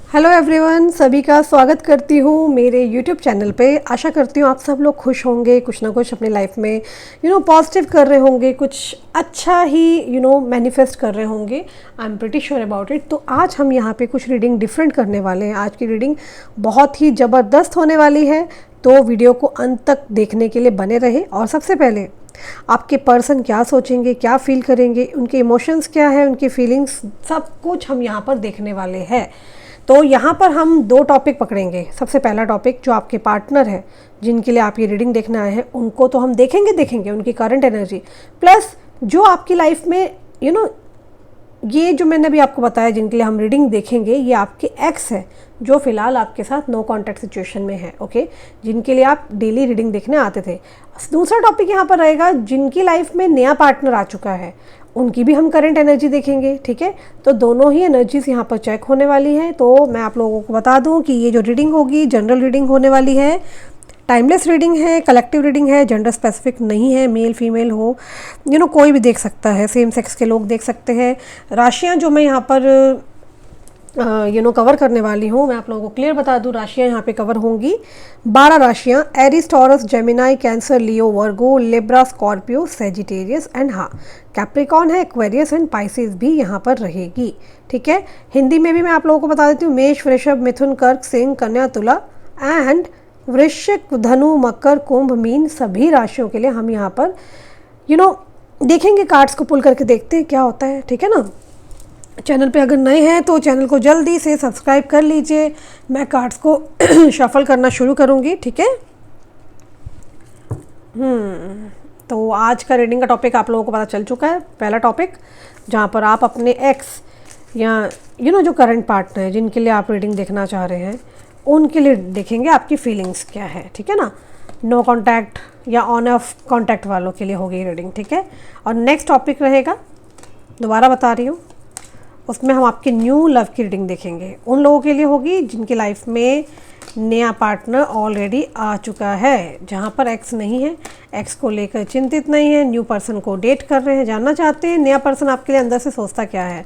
Hello everyone, सभी का स्वागत करती हूँ मेरे यूट्यूब चैनल पे। आशा करती हूँ आप सब लोग खुश होंगे, कुछ ना कुछ अपने लाइफ में पॉजिटिव कर रहे होंगे, कुछ अच्छा ही मैनिफेस्ट कर रहे होंगे। I am pretty sure about it. तो आज हम यहाँ पे कुछ रीडिंग डिफरेंट करने वाले हैं। आज की रीडिंग बहुत ही ज़बरदस्त होने वाली है, तो वीडियो को अंत तक देखने के लिए बने रहे। और सबसे पहले आपके पर्सन क्या सोचेंगे, क्या फील करेंगे, उनके इमोशंस क्या है, उनकी फीलिंग्स, सब कुछ हम यहाँ पर देखने वाले हैं। तो यहाँ पर हम दो टॉपिक पकड़ेंगे। सबसे पहला टॉपिक, जो आपके पार्टनर है जिनके लिए आप ये रीडिंग देखने आए हैं, उनको तो हम देखेंगे उनकी करंट एनर्जी, प्लस जो आपकी लाइफ में ये जो मैंने अभी आपको बताया जिनके लिए हम रीडिंग देखेंगे, ये आपके एक्स है जो फिलहाल आपके साथ नो कॉन्टैक्ट सिचुएशन में है। ओके, जिनके लिए आप डेली रीडिंग देखने आते थे। दूसरा टॉपिक यहाँ पर रहेगा जिनकी लाइफ में नया पार्टनर आ चुका है, उनकी भी हम करंट एनर्जी देखेंगे। ठीक है, तो दोनों ही एनर्जीज यहाँ पर चेक होने वाली है। तो मैं आप लोगों को बता दूँ कि ये जो रीडिंग होगी जनरल रीडिंग होने वाली है, टाइमलेस रीडिंग है, कलेक्टिव रीडिंग है, जेंडर स्पेसिफिक नहीं है। मेल फीमेल हो कोई भी देख सकता है, सेम सेक्स के लोग देख सकते हैं। राशियाँ जो मैं यहाँ पर कवर करने वाली हूँ, मैं आप लोगों को क्लियर बता दूँ। राशियाँ यहाँ पे कवर होंगी 12 राशियाँ, Aries, Taurus, Gemini, Cancer, Leo, Virgo, Libra, Scorpio, Sagittarius and हाँ कैप्रिकॉन है, एक्वेरियस एंड पाइसेस भी यहाँ पर रहेगी। ठीक है, हिंदी में भी मैं आप लोगों को बता देती हूँ। मेष, वृषभ, मिथुन, कर्क, सिंह, कन्या, तुला एंड वृश्चिक, धनु, मकर, कुंभ, मीन, सभी राशियों के लिए हम यहाँ पर देखेंगे। कार्ड्स को पुल करके देखते हैं क्या होता है। ठीक है ना। चैनल पे अगर नए हैं तो चैनल को जल्दी से सब्सक्राइब कर लीजिए। मैं कार्ड्स को शफल करना शुरू करूँगी। ठीक है। तो आज का रीडिंग का टॉपिक आप लोगों को पता चल चुका है। पहला टॉपिक, जहाँ पर आप अपने एक्स या जो करंट पार्टनर है जिनके लिए आप रीडिंग देखना चाह रहे हैं, उनके लिए देखेंगे आपकी फीलिंग्स क्या है। ठीक है ना। नो कॉन्टैक्ट या ऑन ऑफ कॉन्टैक्ट वालों के लिए होगी रीडिंग। ठीक है। और नेक्स्ट टॉपिक रहेगा, दोबारा बता रही हूँ, उसमें हम आपके न्यू लव की रीडिंग देखेंगे। उन लोगों के लिए होगी जिनकी लाइफ में नया पार्टनर ऑलरेडी आ चुका है, जहाँ पर एक्स नहीं है, एक्स को लेकर चिंतित नहीं है, न्यू पर्सन को डेट कर रहे हैं, जानना चाहते हैं नया पर्सन आपके लिए अंदर से सोचता क्या है।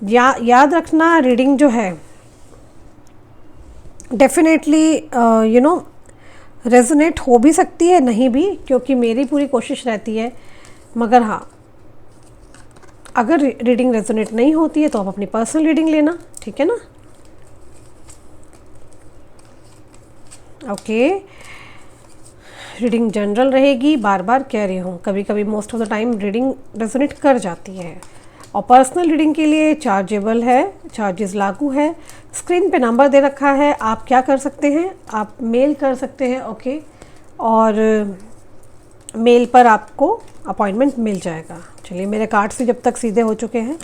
याद रखना, रीडिंग जो है डेफिनेटली रेजोनेट हो भी सकती है, नहीं भी, क्योंकि मेरी पूरी कोशिश रहती है। मगर हाँ, अगर रीडिंग रेजोनेट नहीं होती है तो आप अपनी पर्सनल रीडिंग लेना। ठीक है ना। ओके, रीडिंग जनरल रहेगी, बार बार कह रही हूँ। कभी कभी most of the time reading resonate कर जाती है। और पर्सनल रीडिंग के लिए चार्जेबल है, चार्जेस लागू है। स्क्रीन पे नंबर दे रखा है, आप क्या कर सकते हैं, आप मेल कर सकते हैं। ओके, और मेल पर आपको अपॉइंटमेंट मिल जाएगा। चलिए, मेरे कार्ड्स भी जब तक सीधे हो चुके हैं,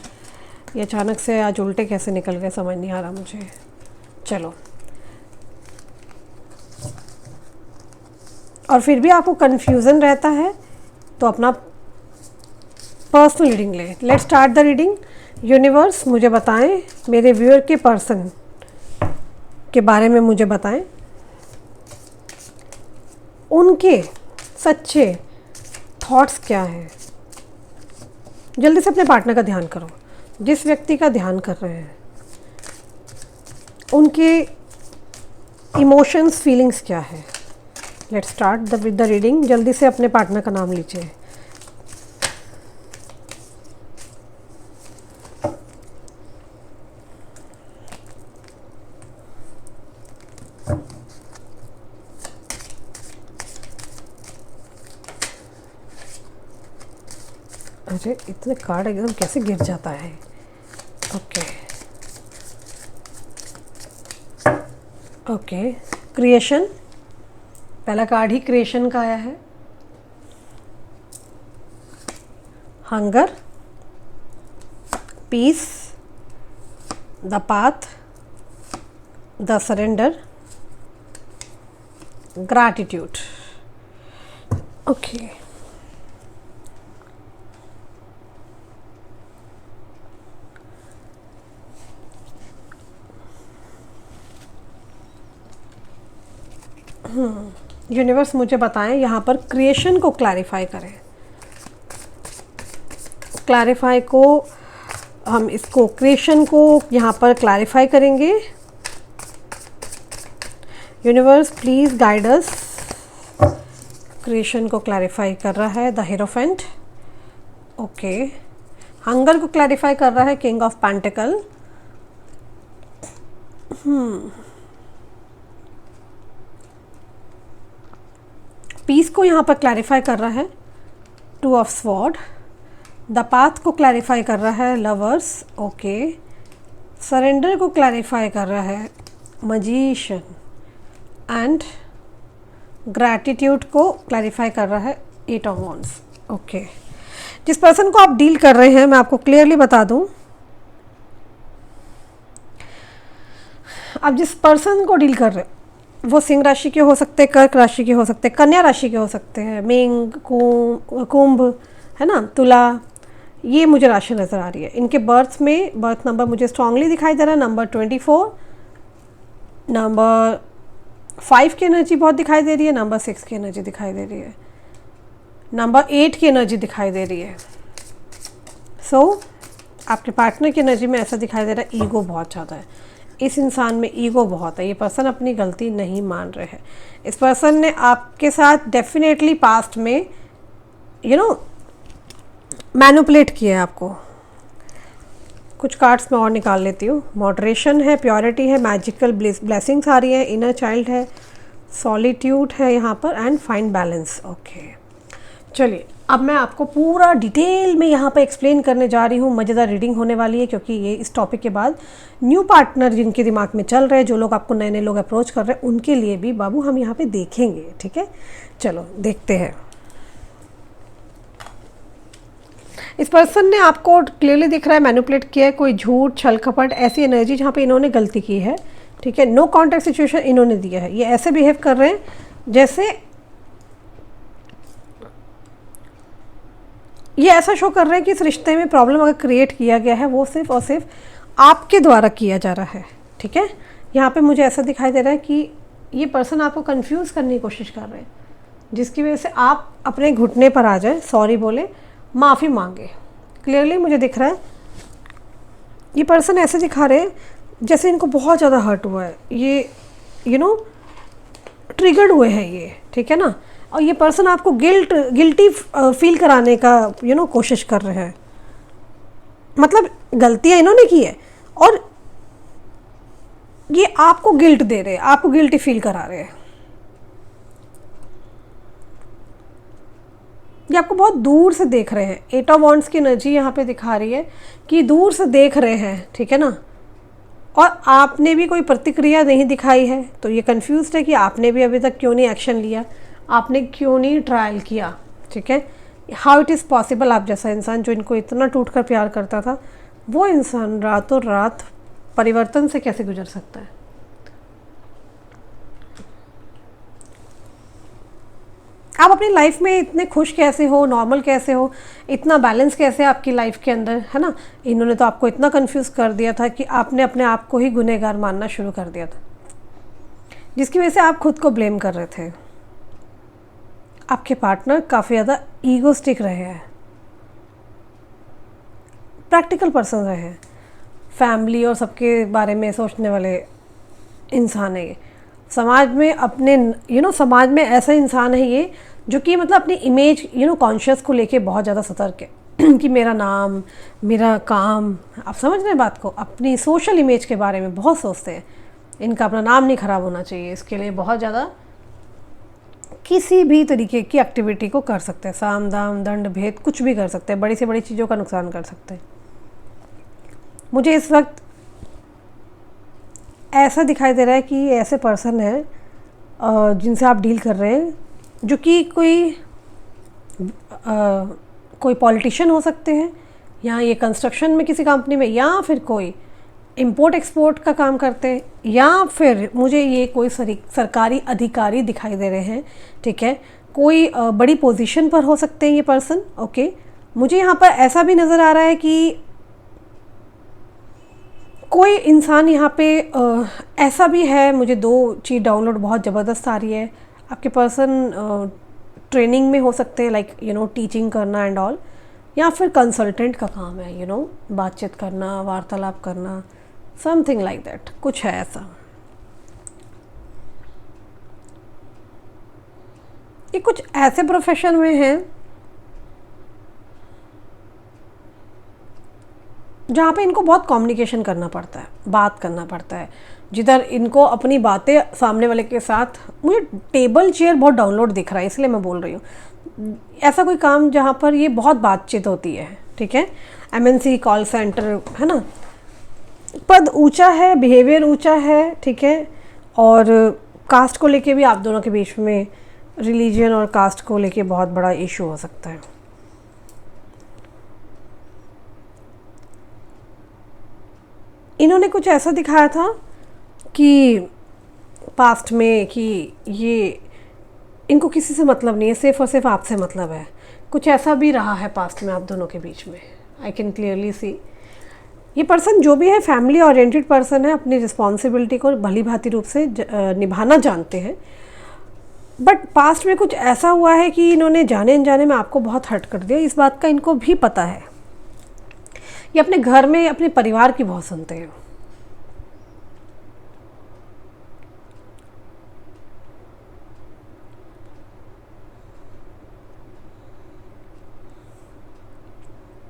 ये अचानक से आज उल्टे कैसे निकल गए समझ नहीं आ रहा मुझे। चलो, और फिर भी आपको कन्फ्यूज़न रहता है तो अपना पर्सनल रीडिंग लें। Let's start the reading. Universe, मुझे बताएं, मेरे व्यूअर के पर्सन के बारे में मुझे बताएं, उनके सच्चे थॉट्स क्या हैं। जल्दी से अपने पार्टनर का ध्यान करो, जिस व्यक्ति का ध्यान कर रहे हैं, उनके इमोशंस, फीलिंग्स क्या है। Let's start with the reading. जल्दी से अपने पार्टनर का नाम लीजिए। अरे, इतने कार्ड एकदम कैसे गिर जाता है। ओके, क्रिएशन, पहला कार्ड ही क्रिएशन का आया है। Hunger, peace, the path, the surrender, gratitude. Okay, universe मुझे बताएं, यहाँ पर क्रिएशन को क्लैरिफाई करें। क्लैरिफाई को हम इसको क्रिएशन को यहाँ पर क्लैरिफाई करेंगे। Universe please guide us. Creation को क्लैरिफाई कर रहा है द हीरोफेंट। ओके, हंगर को क्लैरिफाई कर रहा है किंग ऑफ पेंटिकल। पीस को यहाँ पर क्लैरिफाई कर रहा है two of sword. The path को क्लैरिफाई कर रहा है लवर्स। ओके, सरेंडर को क्लैरिफाई कर रहा है मजीशियन। एंड ग्रैटिट्यूड को क्लैरिफाई कर रहा है 8 ऑफ वॉन्ड्स। ओके, जिस पर्सन को आप डील कर रहे हैं मैं आपको क्लियरली बता दूं, आप जिस पर्सन को डील कर रहे हैं वो सिंह राशि के हो सकते हैं, कर्क राशि के हो सकते हैं, कन्या राशि के हो सकते हैं, मेघ, कुंभ, है ना, तुला, ये मुझे राशि नज़र आ रही है। इनके बर्थ में बर्थ नंबर मुझे स्ट्रांगली दिखाई दे रहा है, नंबर 24, नंबर 5 की एनर्जी बहुत दिखाई दे रही है, नंबर 6 की एनर्जी दिखाई दे रही है, नंबर 8 की एनर्जी दिखाई दे रही है। सो आपके पार्टनर की एनर्जी में ऐसा दिखाई दे रहा है ईगो बहुत ज़्यादा है, इस इंसान में ईगो बहुत है। ये पर्सन अपनी गलती नहीं मान रहे हैं। इस पर्सन ने आपके साथ डेफिनेटली पास्ट में मैनिपुलेट किया है आपको। कुछ कार्ड्स मैं और निकाल लेती हूँ। मॉडरेशन है, प्योरिटी है, मैजिकल ब्लेसिंग्स आ रही है, इनर चाइल्ड है, सॉलिट्यूड है यहाँ पर, एंड फाइंड बैलेंस। ओके, चलिए अब मैं आपको पूरा डिटेल में यहाँ पर एक्सप्लेन करने जा रही हूँ। मज़ेदार रीडिंग होने वाली है, क्योंकि ये इस टॉपिक के बाद न्यू पार्टनर जिनके दिमाग में चल रहे हैं, जो लोग आपको नए नए लोग अप्रोच कर रहे हैं, उनके लिए भी बाबू हम यहाँ पे देखेंगे। ठीक है, चलो देखते हैं। इस पर्सन ने आपको क्लियरली दिख रहा है मैनिपुलेट किया है, कोई झूठ, छल कपट, ऐसी एनर्जी जहाँ पे इन्होंने गलती की है। ठीक है, नो कॉन्टैक्ट सिचुएशन इन्होंने दिया है। ये ऐसे बिहेव कर रहे हैं जैसे ये ऐसा शो कर रहे हैं कि इस रिश्ते में प्रॉब्लम अगर क्रिएट किया गया है वो सिर्फ और सिर्फ आपके द्वारा किया जा रहा है। ठीक है, यहाँ पे मुझे ऐसा दिखाई दे रहा है कि ये पर्सन आपको कंफ्यूज करने की कोशिश कर रहे हैं, जिसकी वजह से आप अपने घुटने पर आ जाए, सॉरी बोले, माफ़ी मांगे। क्लियरली मुझे दिख रहा है ये पर्सन ऐसे दिखा रहे हैं जैसे इनको बहुत ज़्यादा हर्ट हुआ है, ये ट्रिगर्ड हुए हैं ये। ठीक है ना, और ये पर्सन आपको गिल्टी फील कराने का कोशिश कर रहे हैं। मतलब गलतियां इन्होंने की है और ये आपको गिल्ट दे रहे हैं, आपको गिल्टी फील करा रहे हैं। ये आपको बहुत दूर से देख रहे हैं। 8 ऑफ वॉन्ड्स की एनर्जी यहाँ पे दिखा रही है कि दूर से देख रहे हैं। ठीक है ना, और आपने भी कोई प्रतिक्रिया नहीं दिखाई है, तो ये कंफ्यूज्ड है कि आपने भी अभी तक क्यों नहीं एक्शन लिया, आपने क्यों नहीं ट्रायल किया। ठीक है, हाउ इट इज़ पॉसिबल आप जैसा इंसान जो इनको इतना टूटकर प्यार करता था, वो इंसान रातों रात परिवर्तन से कैसे गुजर सकता है। आप अपनी लाइफ में इतने खुश कैसे हो, नॉर्मल कैसे हो, इतना बैलेंस कैसे आपकी लाइफ के अंदर, है ना। इन्होंने तो आपको इतना कंफ्यूज कर दिया था कि आपने अपने आप को ही गुनहगार मानना शुरू कर दिया था, जिसकी वजह से आप खुद को ब्लेम कर रहे थे। आपके पार्टनर काफ़ी ज़्यादा ईगोस्टिक रहे हैं, प्रैक्टिकल पर्सन रहे हैं, फैमिली और सबके बारे में सोचने वाले इंसान है ये। समाज में अपने समाज में ऐसा इंसान है ये जो कि मतलब अपनी इमेज कॉन्शियस को लेके बहुत ज़्यादा सतर्क है कि मेरा नाम, मेरा काम, आप समझ रहे हैं बात को, अपनी सोशल इमेज के बारे में बहुत सोचते हैं। इनका अपना नाम नहीं ख़राब होना चाहिए, इसके लिए बहुत ज़्यादा किसी भी तरीके की एक्टिविटी को कर सकते हैं, साम दाम दंड भेद कुछ भी कर सकते हैं, बड़ी से बड़ी चीज़ों का नुकसान कर सकते हैं। मुझे इस वक्त ऐसा दिखाई दे रहा है कि ये ऐसे पर्सन है जिनसे आप डील कर रहे हैं, जो कि कोई पॉलिटिशियन हो सकते हैं, या ये कंस्ट्रक्शन में किसी कंपनी में, या फिर कोई इंपोर्ट एक्सपोर्ट का काम करते हैं, या फिर मुझे ये कोई सरकारी अधिकारी दिखाई दे रहे हैं। ठीक है, कोई बड़ी पोजीशन पर हो सकते हैं ये पर्सन। ओके, मुझे यहाँ पर ऐसा भी नज़र आ रहा है कि कोई इंसान यहाँ पे ऐसा भी है, मुझे 2 चीज़ डाउनलोड बहुत ज़बरदस्त आ रही है। आपके पर्सन ट्रेनिंग में हो सकते हैं, लाइक टीचिंग करना एंड ऑल, या फिर कंसल्टेंट का काम है, बातचीत करना, वार्तालाप करना, समथिंग लाइक दैट, कुछ है ऐसा। ये कुछ ऐसे प्रोफेशन में हैं जहाँ पे इनको बहुत कम्युनिकेशन करना पड़ता है, बात करना पड़ता है, जिधर इनको अपनी बातें सामने वाले के साथ, मुझे टेबल चेयर बहुत डाउनलोड दिख रहा है इसलिए मैं बोल रही हूँ, ऐसा कोई काम जहाँ पर ये बहुत बातचीत होती है, ठीक है। एमएनसी कॉल सेंटर है ना, पद ऊंचा है, बिहेवियर ऊंचा है, ठीक है। और कास्ट को लेके भी आप दोनों के बीच में, रिलीजन और कास्ट को लेके बहुत बड़ा इशू हो सकता है। इन्होंने कुछ ऐसा दिखाया था कि पास्ट में कि ये इनको किसी से मतलब नहीं है, सिर्फ और सिर्फ आपसे मतलब है। कुछ ऐसा भी रहा है पास्ट में आप दोनों के बीच में, आई कैन क्लियरली सी। ये पर्सन जो भी है फैमिली ओरिएंटेड पर्सन है, अपनी रिस्पॉन्सिबिलिटी को भली भांति रूप से निभाना जानते हैं, बट पास्ट में कुछ ऐसा हुआ है कि इन्होंने जाने अनजाने में आपको बहुत हर्ट कर दिया। इस बात का इनको भी पता है। ये अपने घर में अपने परिवार की बहुत सुनते हैं।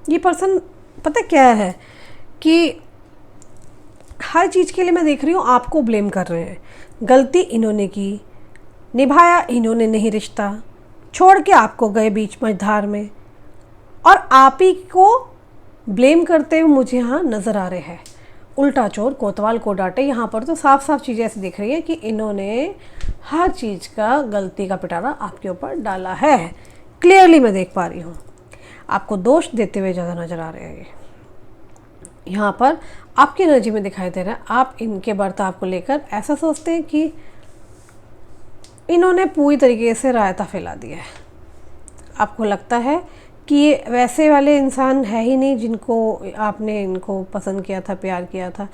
ये पर्सन पता क्या है कि हर चीज़ के लिए मैं देख रही हूँ आपको ब्लेम कर रहे हैं। गलती इन्होंने की, निभाया इन्होंने नहीं रिश्ता, छोड़ के आपको गए बीच मझधार में, और आप ही को ब्लेम करते हुए मुझे यहाँ नज़र आ रहे हैं। उल्टा चोर कोतवाल को डांटे, यहाँ पर तो साफ साफ चीज़ें ऐसी दिख रही है कि इन्होंने हर चीज़ का गलती का पिटारा आपके ऊपर डाला है। क्लियरली मैं देख पा रही हूँ, आपको दोष देते हुए ज़्यादा नज़र आ रहे हैं। यहाँ पर आपकी एनर्जी में दिखाई दे रहा है आप इनके बर्ताव को लेकर ऐसा सोचते हैं कि इन्होंने पूरी तरीके से रायता फैला दिया है। आपको लगता है कि ये वैसे वाले इंसान है ही नहीं जिनको आपने इनको पसंद किया था, प्यार किया था,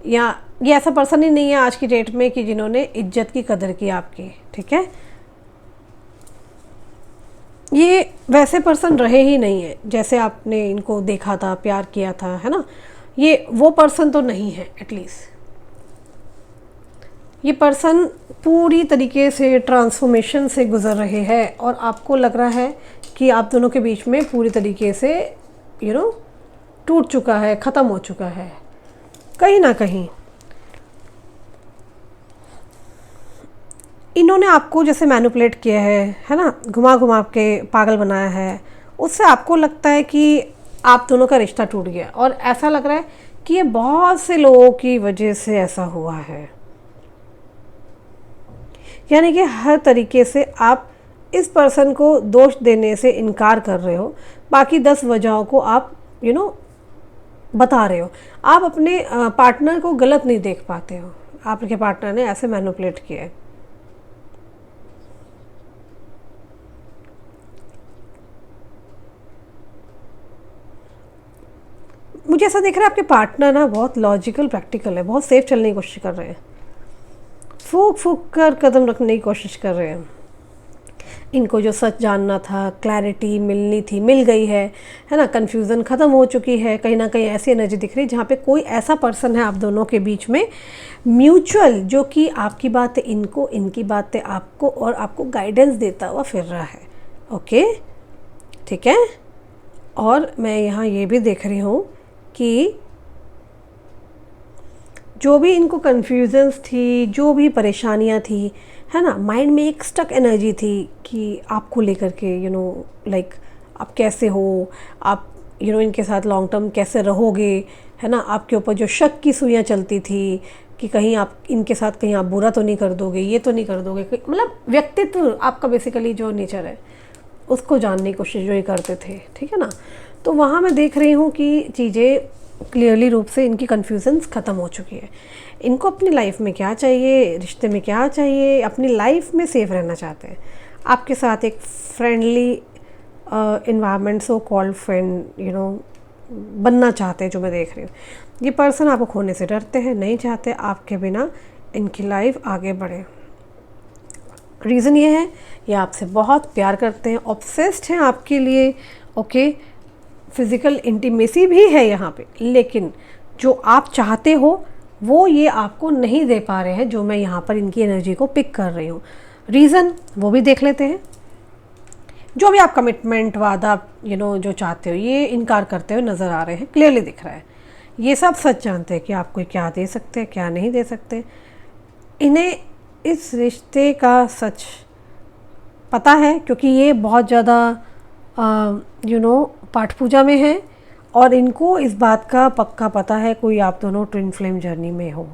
या ये ऐसा पर्सन ही नहीं है आज की डेट में कि जिन्होंने इज्जत की कदर की आपकी, ठीक है। ये वैसे पर्सन रहे ही नहीं है जैसे आपने इनको देखा था, प्यार किया था, है ना। ये वो पर्सन तो नहीं है। एटलीस्ट ये पर्सन पूरी तरीके से ट्रांसफॉर्मेशन से गुजर रहे हैं और आपको लग रहा है कि आप दोनों के बीच में पूरी तरीके से टूट चुका है, ख़त्म हो चुका है कहीं ना कहीं। इन्होंने आपको जैसे मैनिपुलेट किया है ना, घुमा घुमा के पागल बनाया है। उससे आपको लगता है कि आप दोनों का रिश्ता टूट गया, और ऐसा लग रहा है कि ये बहुत से लोगों की वजह से ऐसा हुआ है। यानी कि हर तरीके से आप इस पर्सन को दोष देने से इनकार कर रहे हो, बाकी 10 वजहों को आप बता रहे हो। आप अपने पार्टनर को गलत नहीं देख पाते हो, आपके पार्टनर ने ऐसे मैनिपुलेट किया है। मुझे ऐसा दिख रहा है आपके पार्टनर ना बहुत लॉजिकल प्रैक्टिकल है, बहुत सेफ चलने की कोशिश कर रहे हैं, फूक फूक कर कदम रखने की कोशिश कर रहे हैं। इनको जो सच जानना था, क्लैरिटी मिलनी थी, मिल गई है ना। कन्फ्यूज़न ख़त्म हो चुकी है। कहीं ना कहीं ऐसी एनर्जी दिख रही है जहाँ पे कोई ऐसा पर्सन है आप दोनों के बीच में म्यूचुअल, जो कि आपकी बातें इनको, इनकी बातें आपको, और आपको गाइडेंस देता हुआ फिर रहा है। ओके, ठीक है। और मैं यहाँ ये भी देख रही हूँ कि जो भी इनको कन्फ्यूजन्स थी, जो भी परेशानियाँ थी, है ना, माइंड में एक स्टक एनर्जी थी कि आपको लेकर के लाइक आप कैसे हो, आप इनके साथ लॉन्ग टर्म कैसे रहोगे, है ना। आपके ऊपर जो शक की सुइयाँ चलती थी कि कहीं आप इनके साथ कहीं आप बुरा तो नहीं कर दोगे, ये तो नहीं कर दोगे, मतलब व्यक्तित्व आपका बेसिकली जो नेचर है उसको जानने की कोशिश जो ये करते थे, ठीक है ना। तो वहाँ मैं देख रही हूँ कि चीज़ें क्लियरली रूप से इनकी कन्फ्यूजन्स ख़त्म हो चुकी है। इनको अपनी लाइफ में क्या चाहिए, रिश्ते में क्या चाहिए, अपनी लाइफ में सेफ रहना चाहते हैं। आपके साथ एक friendly environment, so called friend बनना चाहते हैं, जो मैं देख रही हूँ। ये पर्सन आपको खोने से डरते हैं, नहीं चाहते आपके बिना इनकी लाइफ आगे बढ़े। रीज़न ये है, ये आपसे बहुत प्यार करते हैं, ऑब्सेस्ड हैं आपके लिए। ओके, फिज़िकल इंटीमेसी भी है यहाँ पे, लेकिन जो आप चाहते हो वो ये आपको नहीं दे पा रहे हैं, जो मैं यहाँ पर इनकी एनर्जी को पिक कर रही हूँ। रीज़न वो भी देख लेते हैं। जो भी आप कमिटमेंट, वादा जो चाहते हो, ये इनकार करते हुए नज़र आ रहे हैं, क्लियरली दिख रहा है। ये सब सच जानते हैं कि आपको क्या दे सकते हैं, क्या नहीं दे सकते। इन्हें इस रिश्ते का सच पता है, क्योंकि ये बहुत ज़्यादा पाठ पूजा में है, और इनको इस बात का पक्का पता है कोई आप दोनों ट्विन फ्लेम जर्नी में हो।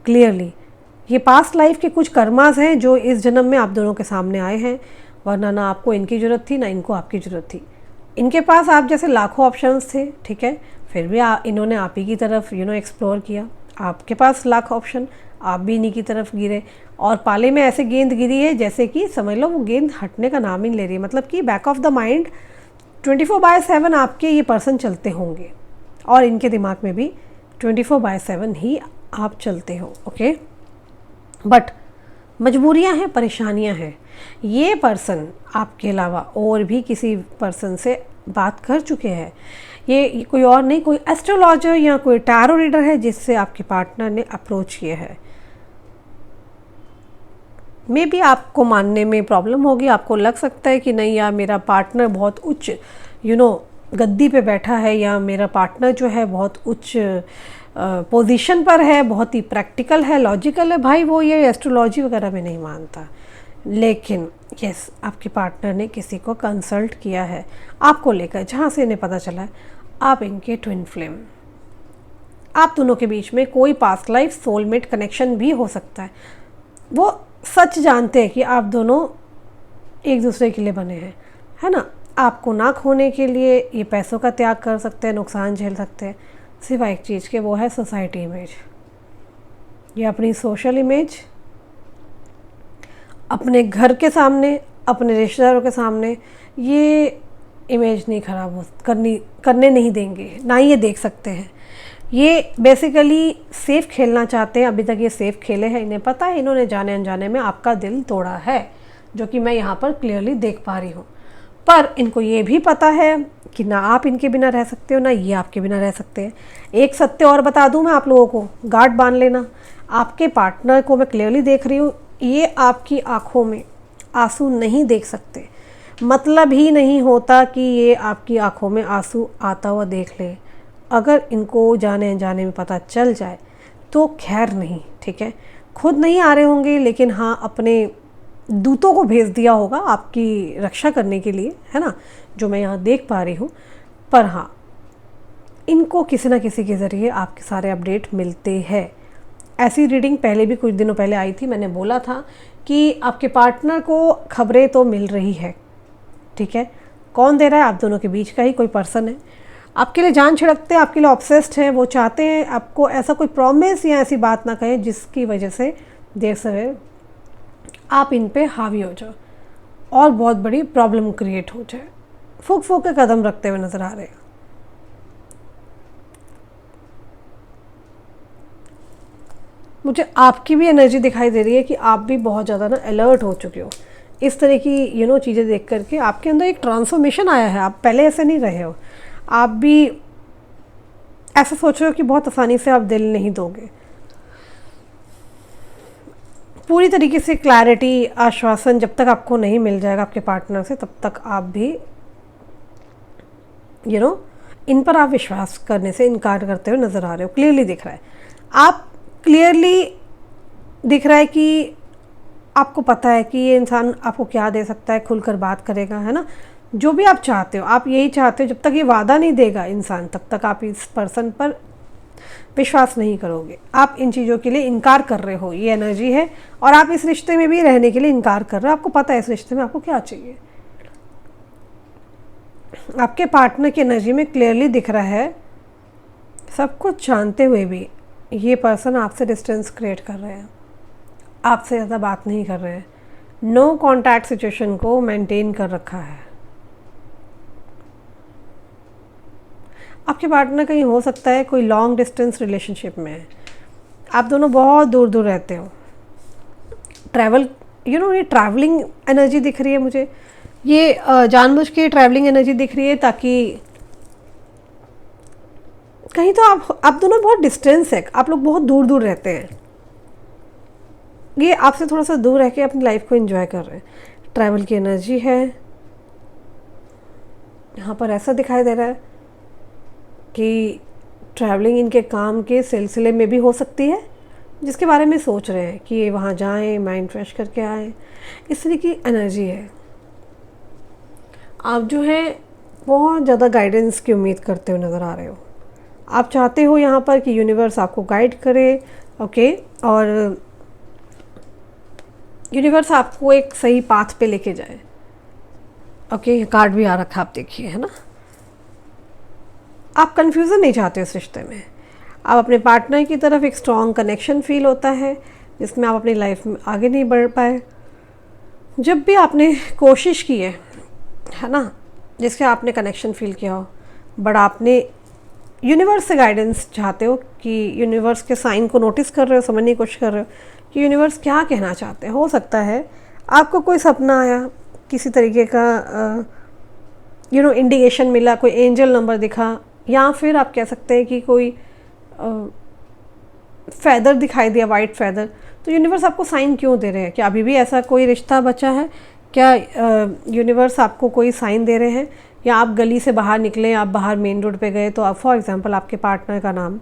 क्लियरली ये पास्ट लाइफ के कुछ कर्मास हैं जो इस जन्म में आप दोनों के सामने आए हैं, वरना ना आपको इनकी ज़रूरत थी ना इनको आपकी ज़रूरत थी। इनके पास आप जैसे लाखों ऑप्शंस थे, ठीक है, फिर भी इन्होंने आप ही की तरफ एक्सप्लोर किया। आपके पास लाख ऑप्शन, आप भी इन्हीं की तरफ गिरे, और पाले में ऐसे गेंद गिरी है जैसे कि समझ लो वो गेंद हटने का नाम ही नहीं ले रही है। मतलब कि बैक ऑफ द माइंड 24/7 आपके ये पर्सन चलते होंगे, और इनके दिमाग में भी 24/7 ही आप चलते हो। ओके, बट मजबूरियां हैं, परेशानियां हैं। ये पर्सन आपके अलावा और भी किसी पर्सन से बात कर चुके हैं। ये कोई और नहीं, कोई एस्ट्रोलॉजर या कोई टैरो रीडर है जिससे आपके पार्टनर ने अप्रोच किया है। मे बी आपको मानने में प्रॉब्लम होगी, आपको लग सकता है कि नहीं यार, मेरा पार्टनर बहुत उच्च गद्दी पे बैठा है, या मेरा पार्टनर जो है बहुत उच्च पोजीशन पर है, बहुत ही प्रैक्टिकल है, लॉजिकल है। भाई वो ये एस्ट्रोलॉजी वगैरह में नहीं मानता, लेकिन यस, आपके पार्टनर ने किसी को कंसल्ट किया है आपको लेकर, जहाँ से इन्हें पता चला है आप इनके ट्विन फ्लेम। आप दोनों के बीच में कोई पास्ट लाइफ सोलमेट कनेक्शन भी हो सकता है। वो सच जानते हैं कि आप दोनों एक दूसरे के लिए बने हैं, है ना। आपको ना खोने के लिए ये पैसों का त्याग कर सकते हैं, नुकसान झेल सकते हैं, सिर्फ एक चीज़ के, वो है सोसाइटी इमेज। ये अपनी सोशल इमेज अपने घर के सामने, अपने रिश्तेदारों के सामने ये इमेज नहीं खराब करने नहीं देंगे, ना ही ये देख सकते हैं। ये बेसिकली सेफ़ खेलना चाहते हैं। अभी तक ये सेफ़ खेले हैं, इन्हें पता है इन्होंने जाने अनजाने में आपका दिल तोड़ा है, जो कि मैं यहाँ पर क्लियरली देख पा रही हूँ। पर इनको ये भी पता है कि ना आप इनके बिना रह सकते हो, ना ये आपके बिना रह सकते हैं। एक सत्य और बता दूं मैं आप लोगों को, गार्ड बांध लेना। आपके पार्टनर को मैं क्लियरली देख रही हूँ, ये आपकी आंखों में आंसू नहीं देख सकते। मतलब ही नहीं होता कि ये आपकी आंखों में आंसू आता हुआ देख ले। अगर इनको जाने अनजाने में पता चल जाए तो खैर नहीं, ठीक है। खुद नहीं आ रहे होंगे, लेकिन हाँ अपने दूतों को भेज दिया होगा आपकी रक्षा करने के लिए, है ना, जो मैं यहाँ देख पा रही हूँ। पर हाँ, इनको किसी न किसी के ज़रिए आपके सारे अपडेट मिलते हैं। ऐसी रीडिंग पहले भी कुछ दिनों पहले आई थी, मैंने बोला था कि आपके पार्टनर को खबरें तो मिल रही है, ठीक है। कौन दे रहा है? आप दोनों के बीच का ही कोई पर्सन है, आपके लिए जान छिड़कते हैं, आपके लिए ऑब्सेस्ड हैं। वो चाहते हैं आपको ऐसा कोई प्रॉमिस या ऐसी बात ना कहें जिसकी वजह से देर सवेर आप इन पे हावी हो जाओ और बहुत बड़ी प्रॉब्लम क्रिएट हो जाए। फूक फूक के कदम रखते हुए नज़र आ रहे हैं। मुझे आपकी भी एनर्जी दिखाई दे रही है कि आप भी बहुत ज़्यादा ना अलर्ट हो चुके हो इस तरह की चीज़ें देख करके। आपके अंदर एक ट्रांसफॉर्मेशन आया है, आप पहले ऐसे नहीं रहे हो। आप भी ऐसा सोच रहे हो कि बहुत आसानी से आप दिल नहीं दोगे। पूरी तरीके से क्लैरिटी, आश्वासन जब तक आपको नहीं मिल जाएगा आपके पार्टनर से, तब तक आप भी इन पर आप विश्वास करने से इनकार करते हुए नज़र आ रहे हो। क्लियरली दिख रहा है, आप क्लियरली दिख रहा है कि आपको पता है कि ये इंसान आपको क्या दे सकता है, खुलकर बात करेगा, है ना। जो भी आप चाहते हो, आप यही चाहते हो। जब तक ये वादा नहीं देगा इंसान, तब तक आप इस पर्सन पर विश्वास नहीं करोगे। आप इन चीज़ों के लिए इनकार कर रहे हो, ये एनर्जी है। और आप इस रिश्ते में भी रहने के लिए इनकार कर रहे हो। आपको पता है इस रिश्ते में आपको क्या चाहिए। आपके पार्टनर की एनर्जी में क्लियरली दिख रहा है, सब कुछ जानते हुए भी ये पर्सन आपसे डिस्टेंस क्रिएट कर रहे हैं, आपसे ज़्यादा बात नहीं कर रहे हैं। नो कॉन्टैक्ट सिचुएशन को मेंटेन कर रखा है। आपके पार्टनर कहीं हो सकता है कोई लॉन्ग डिस्टेंस रिलेशनशिप में है, आप दोनों बहुत दूर दूर रहते हो। ट्रैवल ये ट्रैवलिंग एनर्जी दिख रही है मुझे, ये जानबूझ के ट्रैवलिंग एनर्जी दिख रही है, ताकि कहीं तो आप दोनों बहुत डिस्टेंस है, आप लोग बहुत दूर दूर रहते हैं। ये आपसे थोड़ा सा दूर रह के अपनी लाइफ को एंजॉय कर रहे हैं। ट्रैवल की एनर्जी है, यहाँ पर ऐसा दिखाई दे रहा है कि ट्रैवलिंग इनके काम के सिलसिले में भी हो सकती है, जिसके बारे में सोच रहे हैं कि ये वहाँ जाएं, माइंड फ्रेश करके आएँ। इस तरह की एनर्जी है। आप जो है बहुत ज़्यादा गाइडेंस की उम्मीद करते हुए नज़र आ रहे हो। आप चाहते हो यहाँ पर कि यूनिवर्स आपको गाइड करे, ओके, और यूनिवर्स आपको एक सही पाथ पे लेके जाए। ओके, ये कार्ड भी आ रखा है, आप देखिए, है ना। आप कंफ्यूजन नहीं चाहते इस रिश्ते में। आप अपने पार्टनर की तरफ एक स्ट्रॉन्ग कनेक्शन फील होता है, जिसमें आप अपनी लाइफ में आगे नहीं बढ़ पाए। जब भी आपने कोशिश की है ना, जिसके आपने कनेक्शन फील किया हो, बट आपने यूनिवर्स से गाइडेंस चाहते हो कि यूनिवर्स के साइन को नोटिस कर रहे हो, समझने की कोशिश कर रहे हो कि यूनिवर्स क्या कहना चाहते हैं। हो सकता है आपको कोई सपना आया, किसी तरीके का इंडिकेशन मिला, कोई एंजल नंबर दिखा, या फिर आप कह सकते हैं कि कोई फैदर दिखाई दिया, वाइट फैदर। तो यूनिवर्स आपको साइन क्यों दे रहे हैं? क्या अभी भी ऐसा कोई रिश्ता बचा है? क्या यूनिवर्स आपको कोई साइन दे रहे हैं? या आप गली से बाहर निकले, आप बाहर मेन रोड पे गए, तो आप फॉर एग्जांपल आपके पार्टनर का नाम,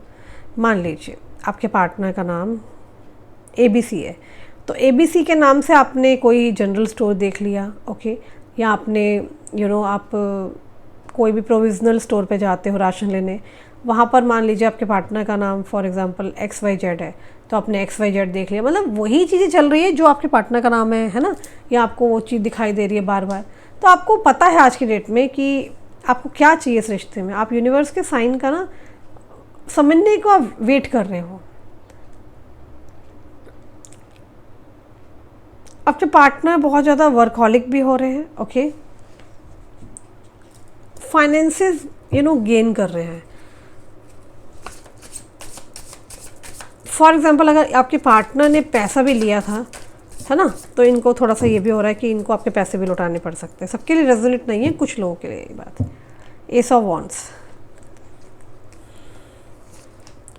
मान लीजिए आपके पार्टनर का नाम ABC है, तो ABC के नाम से आपने कोई जनरल स्टोर देख लिया, ओके, या आपने आप कोई भी प्रोविजनल स्टोर पे जाते हो राशन लेने, वहाँ पर मान लीजिए आपके पार्टनर का नाम फॉर एग्जांपल XYZ है, तो आपने XYZ देख लिया। मतलब वही चीज़ें चल रही है जो आपके पार्टनर का नाम है ना, या आपको वो चीज़ दिखाई दे रही है बार बार। तो आपको पता है आज की डेट में कि आपको क्या चाहिए इस रिश्ते में। आप यूनिवर्स के साइन का ना समझने को आप वेट कर रहे हो। आपके पार्टनर बहुत ज़्यादा वर्कहॉलिक भी हो रहे हैं, ओके, फाइनेंसेस गेन कर रहे हैं। फॉर एग्जांपल अगर आपके पार्टनर ने पैसा भी लिया था, है ना, तो इनको थोड़ा सा ये भी हो रहा है कि इनको आपके पैसे भी लौटाने पड़ सकते हैं। सबके लिए रेजोनेट नहीं है, कुछ लोगों के लिए ये बात। S of wands,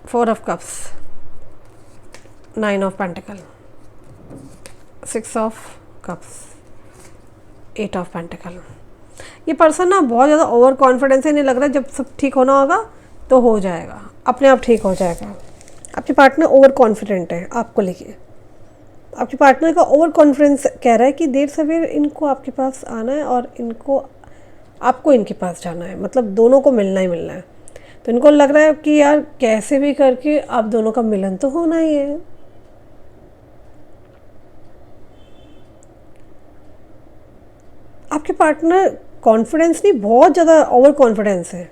4 of cups, 9 of pentacle, 6 of cups, 8 of pentacle. ये पर्सन ना बहुत ज़्यादा ओवर कॉन्फिडेंस है, नहीं लग रहा है जब सब ठीक होना होगा तो हो जाएगा, अपने आप ठीक हो जाएगा। आपके पार्टनर ओवर कॉन्फिडेंट है आपको लेके। आपके पार्टनर का ओवर कॉन्फिडेंस कह रहा है कि देर सवेर इनको आपके पास आना है और इनको आपको इनके पास जाना है, मतलब दोनों को मिलना ही मिलना है। तो इनको लग रहा है कि यार कैसे भी करके आप दोनों का मिलन तो होना ही है। आपके पार्टनर कॉन्फिडेंस नहीं, बहुत ज़्यादा ओवर कॉन्फिडेंस है।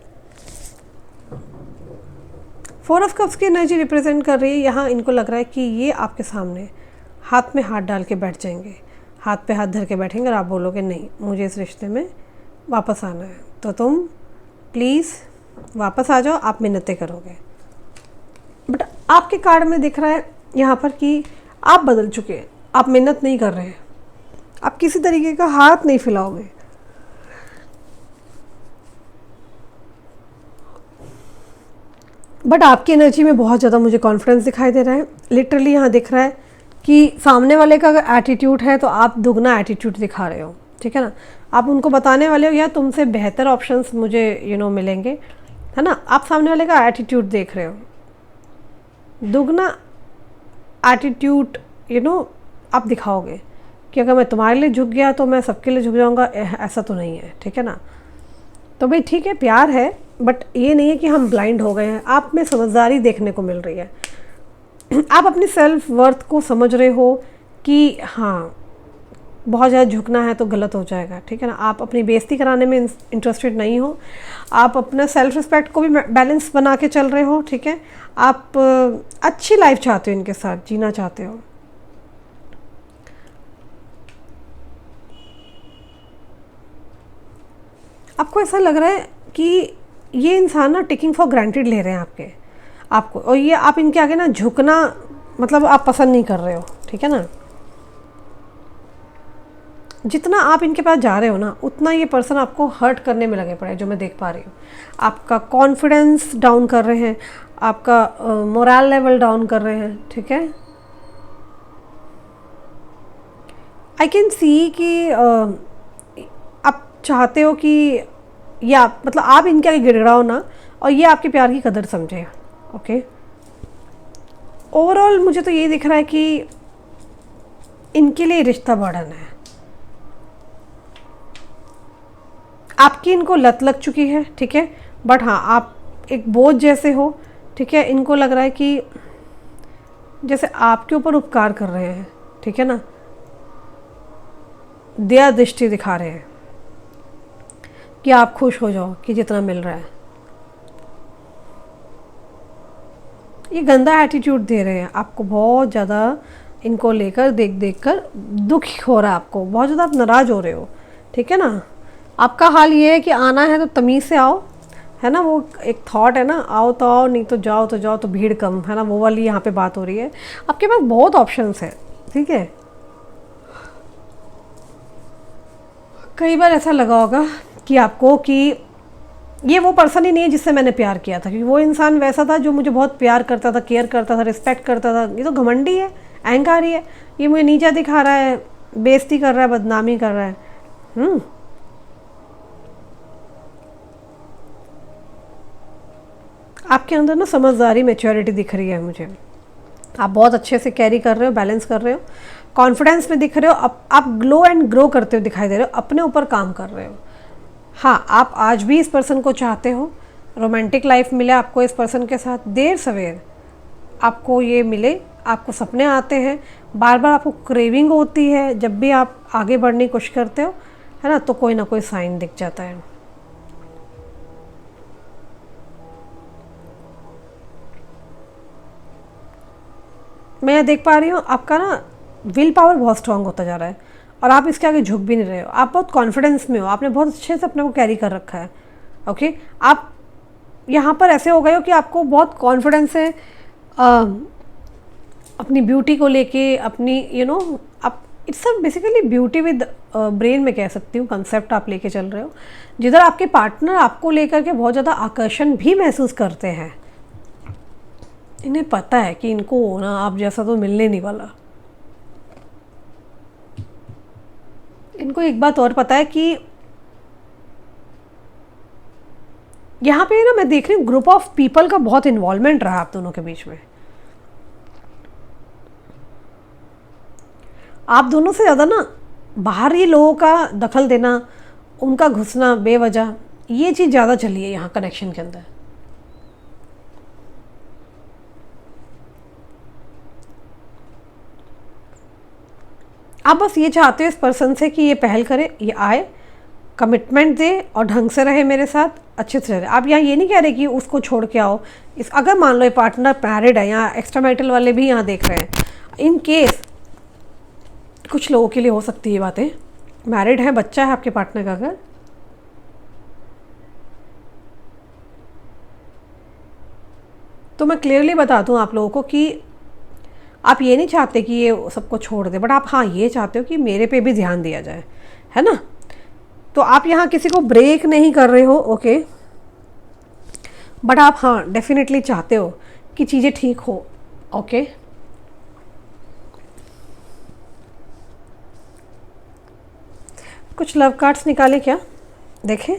4 ऑफ कप्स की एनर्जी रिप्रेजेंट कर रही है यहाँ। इनको लग रहा है कि ये आपके सामने हाथ में हाथ डाल के बैठ जाएंगे, हाथ पे हाथ धर के बैठेंगे और आप बोलोगे नहीं मुझे इस रिश्ते में वापस आना है, तो तुम प्लीज़ वापस आ जाओ, आप मिन्नतें करोगे। बट आपके कार्ड में दिख रहा है यहाँ पर कि आप बदल चुके हैं, आप मिन्नत नहीं कर रहे हैं, आप किसी तरीके का हाथ नहीं फैलाओगे। बट आपकी एनर्जी में बहुत ज़्यादा मुझे कॉन्फिडेंस दिखाई दे रहा है। लिटरली यहाँ दिख रहा है कि सामने वाले का अगर एटीट्यूड है तो आप दुगना एटीट्यूड दिखा रहे हो, ठीक है ना। आप उनको बताने वाले हो यार तुमसे बेहतर ऑप्शंस मुझे मिलेंगे, है ना। आप सामने वाले का एटीट्यूड देख रहे हो, दुगना एटीट्यूड आप दिखाओगे कि अगर मैं तुम्हारे लिए झुक गया तो मैं सबके लिए झुक जाऊंगा, ऐसा तो नहीं है, ठीक है ना। तो भाई ठीक है, प्यार है, बट ये नहीं है कि हम ब्लाइंड हो गए हैं। आप में समझदारी देखने को मिल रही है। आप अपनी सेल्फ वर्थ को समझ रहे हो कि हाँ बहुत ज़्यादा झुकना है तो गलत हो जाएगा, ठीक है ना। आप अपनी बेइज्जती कराने में इंटरेस्टेड नहीं हो, आप अपना सेल्फ रिस्पेक्ट को भी बैलेंस बना के चल रहे हो, ठीक है। आप अच्छी लाइफ चाहते हो, इनके साथ जीना चाहते हो। आपको ऐसा लग रहा है कि ये इंसान ना टेकिंग फॉर ग्रांटेड ले रहे हैं आपको, और ये आप इनके आगे ना झुकना मतलब आप पसंद नहीं कर रहे हो, ठीक है ना। जितना आप इनके पास जा रहे हो ना, उतना ये पर्सन आपको हर्ट करने में लगे पड़े, जो मैं देख पा रही हूँ। आपका कॉन्फिडेंस डाउन कर रहे हैं, आपका मोरल लेवल डाउन कर रहे हैं, ठीक है। आई कैन सी कि आप चाहते हो कि ये आप मतलब आप इनके आगे गिड़गिड़ाओ ना, और ये आपके प्यार की कदर समझे। ओके, ओवरऑल मुझे तो ये दिख रहा है कि इनके लिए रिश्ता बर्डन है, आपकी इनको लत लग चुकी है, ठीक है, बट हाँ आप एक बोझ जैसे हो, ठीक है। इनको लग रहा है कि जैसे आपके ऊपर उपकार कर रहे हैं, ठीक है ना, दया दृष्टि दिखा रहे हैं कि आप खुश हो जाओ कि जितना मिल रहा है। ये गंदा एटीट्यूड दे रहे हैं आपको, बहुत ज़्यादा इनको लेकर देख देख कर दुख हो रहा है आपको, बहुत ज़्यादा आप नाराज़ हो रहे हो, ठीक है ना। आपका हाल ये है कि आना है तो तमीज़ से आओ, है ना, वो एक थॉट है ना, आओ तो आओ, नहीं तो जाओ तो जाओ, तो भीड़ कम, है ना, वो वाली यहाँ पे बात हो रही है। आपके पास बहुत ऑप्शंस है, ठीक है। कई बार ऐसा लगा होगा कि आपको कि ये वो पर्सन ही नहीं है जिससे मैंने प्यार किया था, क्योंकि वो इंसान वैसा था जो मुझे बहुत प्यार करता था, केयर करता था, रिस्पेक्ट करता था। ये तो घमंडी है, अहंकारी है, ये मुझे नीचा दिखा रहा है, बेइज्जती कर रहा है, बदनामी कर रहा है। आपके अंदर ना समझदारी, मैच्योरिटी दिख रही है मुझे। आप बहुत अच्छे से कैरी कर रहे हो, बैलेंस कर रहे हो, कॉन्फिडेंस में दिख रहे हो, आप ग्लो एंड ग्रो करते हो दिखाई दे रहे हो, अपने ऊपर काम कर रहे हो। हाँ, आप आज भी इस पर्सन को चाहते हो, रोमांटिक लाइफ मिले आपको इस पर्सन के साथ, देर सवेर आपको ये मिले, आपको सपने आते हैं, बार बार आपको क्रेविंग होती है, जब भी आप आगे बढ़ने की कोशिश करते हो, है ना, तो कोई ना कोई साइन दिख जाता है। मैं देख पा रही हूँ आपका ना विल पावर बहुत स्ट्रांग होता जा रहा है, और आप इसके आगे झुक भी नहीं रहे हो। आप बहुत कॉन्फिडेंस में हो, आपने बहुत अच्छे से अपने को कैरी कर रखा है। ओके, आप यहाँ पर ऐसे हो गए हो कि आपको बहुत कॉन्फिडेंस है अपनी ब्यूटी को लेके, अपनी आप it's basically beauty with brain में कह सकती हूँ, कंसेप्ट आप लेके चल रहे हो, जिधर आपके पार्टनर आपको लेकर के बहुत ज़्यादा आकर्षण भी महसूस करते हैं। इन्हें पता है कि इनको ना आप जैसा तो मिलने नहीं वाला। इनको एक बात और पता है कि यहाँ पे ना मैं देख रही हूँ ग्रुप ऑफ पीपल का बहुत इन्वॉल्वमेंट रहा आप दोनों के बीच में। आप दोनों से ज़्यादा ना बाहरी लोगों का दखल देना, उनका घुसना बेवजह, ये चीज़ ज़्यादा चली है यहाँ कनेक्शन के अंदर। आप बस ये चाहते हो इस पर्सन से कि ये पहल करे, ये आए, कमिटमेंट दे और ढंग से रहे मेरे साथ, अच्छे से रहे। आप यहाँ ये नहीं कह रहे कि उसको छोड़ के आओ। इस अगर मान लो ये पार्टनर मैरिड है, यहाँ एक्स्ट्रा मैरिटल वाले भी यहाँ देख रहे हैं, इन केस कुछ लोगों के लिए हो सकती है ये बातें, मैरिड है, बच्चा है आपके पार्टनर का अगर, तो मैं क्लियरली बता दूँ आप लोगों को कि आप ये नहीं चाहते कि ये सबको छोड़ दे, बट आप हाँ ये चाहते हो कि मेरे पे भी ध्यान दिया जाए, है ना। तो आप यहाँ किसी को ब्रेक नहीं कर रहे हो, ओके, बट आप हाँ डेफिनेटली चाहते हो कि चीज़ें ठीक हो, ओके। कुछ लव कार्ड्स निकाले क्या, देखें।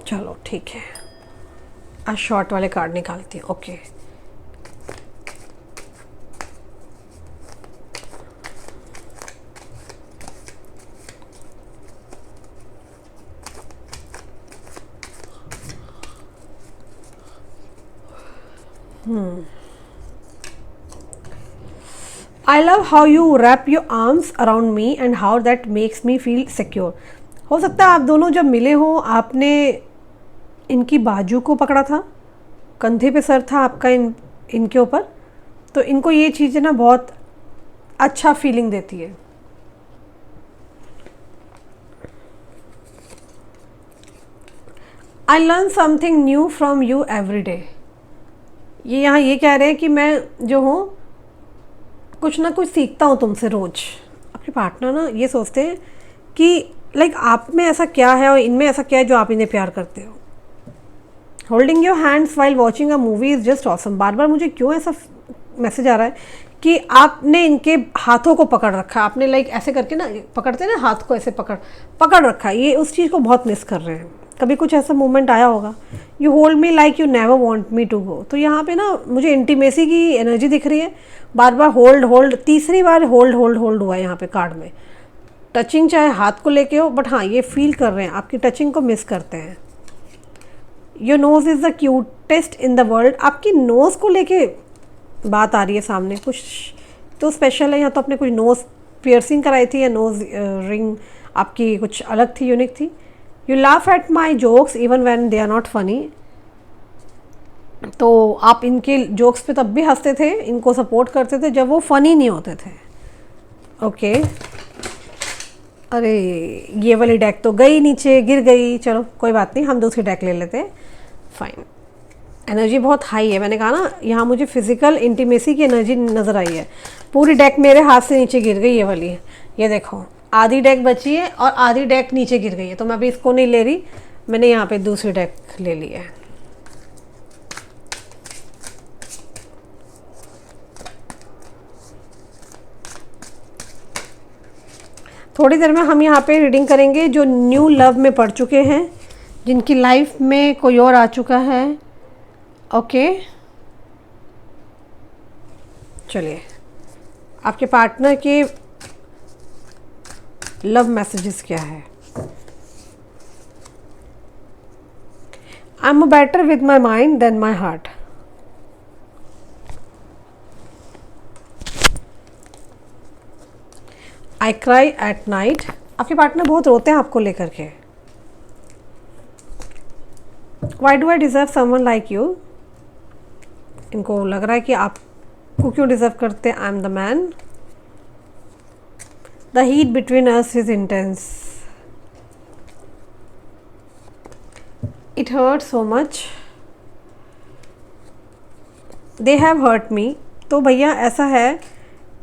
चलो ठीक है, आज शॉर्ट वाले कार्ड निकालती हूँ, okay. I love how you wrap your arms around me and how that makes me feel secure। हो सकता है आप दोनों जब मिले हो आपने इनकी बाजू को पकड़ा था, कंधे पे सर था आपका इनके ऊपर, तो इनको ये चीज़ें ना बहुत अच्छा फीलिंग देती है। I learn something new from you every day। ये यहाँ ये कह रहे हैं कि मैं जो हूँ कुछ ना कुछ सीखता हूँ तुमसे रोज़। अपने पार्टनर ना ये सोचते हैं कि लाइक आप में ऐसा क्या है और इनमें ऐसा क्या है जो आप इन्हें प्यार करते हो। Holding your hands while watching a movie is just awesome. बार बार मुझे क्यों ऐसा मैसेज आ रहा है कि आपने इनके हाथों को पकड़ रखा, आपने लाइक ऐसे करके ना, पकड़ते ना हाथ को, ऐसे पकड़ रखा, ये उस चीज़ को बहुत मिस कर रहे हैं। कभी कुछ ऐसा मोमेंट आया होगा, you hold me like you never want me to go. तो यहाँ पे ना मुझे इंटीमेसी की एनर्जी दिख रही है, बार बार होल्ड होल्ड, तीसरी बार होल्ड होल्ड होल्ड हुआ है यहाँ पे कार्ड में। टचिंग चाहे हाथ को लेके हो, बट हाँ ये फील कर रहे हैं, आपकी टचिंग को मिस करते हैं। Your nose is the cutest in the world, आपकी नोज़ को लेके बात आ रही है सामने, कुछ तो स्पेशल है यहाँ। तो आपने कुछ नोज़ पियर्सिंग कराई थी या नोज़ रिंग आपकी कुछ अलग थी, यूनिक थी। You laugh at my jokes even when they are not funny, तो आप इनके जोक्स पे तब भी हंसते थे, इनको सपोर्ट करते थे जब वो फ़नी नहीं होते थे। ओके अरे ये वाली डेक तो गई नीचे, गिर गई, चलो कोई बात नहीं, हम दूसरी डेक ले लेते हैं। फाइन, एनर्जी बहुत हाई है, मैंने कहा ना यहाँ मुझे फिजिकल इंटीमेसी की एनर्जी नज़र आई है। पूरी डेक मेरे हाथ से नीचे गिर गई, ये वाली, ये देखो आधी डेक बची है और आधी डेक नीचे गिर गई है। तो मैं अभी इसको नहीं ले रही, मैंने यहाँ पे दूसरी डेक ले ली है। थोड़ी देर में हम यहाँ पे रीडिंग करेंगे जो न्यू लव में पड़ चुके हैं, जिनकी लाइफ में कोई और आ चुका है। ओके चलिए, आपके पार्टनर के लव मैसेजेस क्या है। I am better with my mind than my heart. I cry at night, आपके पार्टनर बहुत रोते हैं आपको लेकर के। Why do I deserve someone like you, इनको लग रहा है कि आपको क्यों डिज़र्व करते हैं। I am the man, the heat between us is intense, it hurt so much, they have hurt me. तो भैया ऐसा है,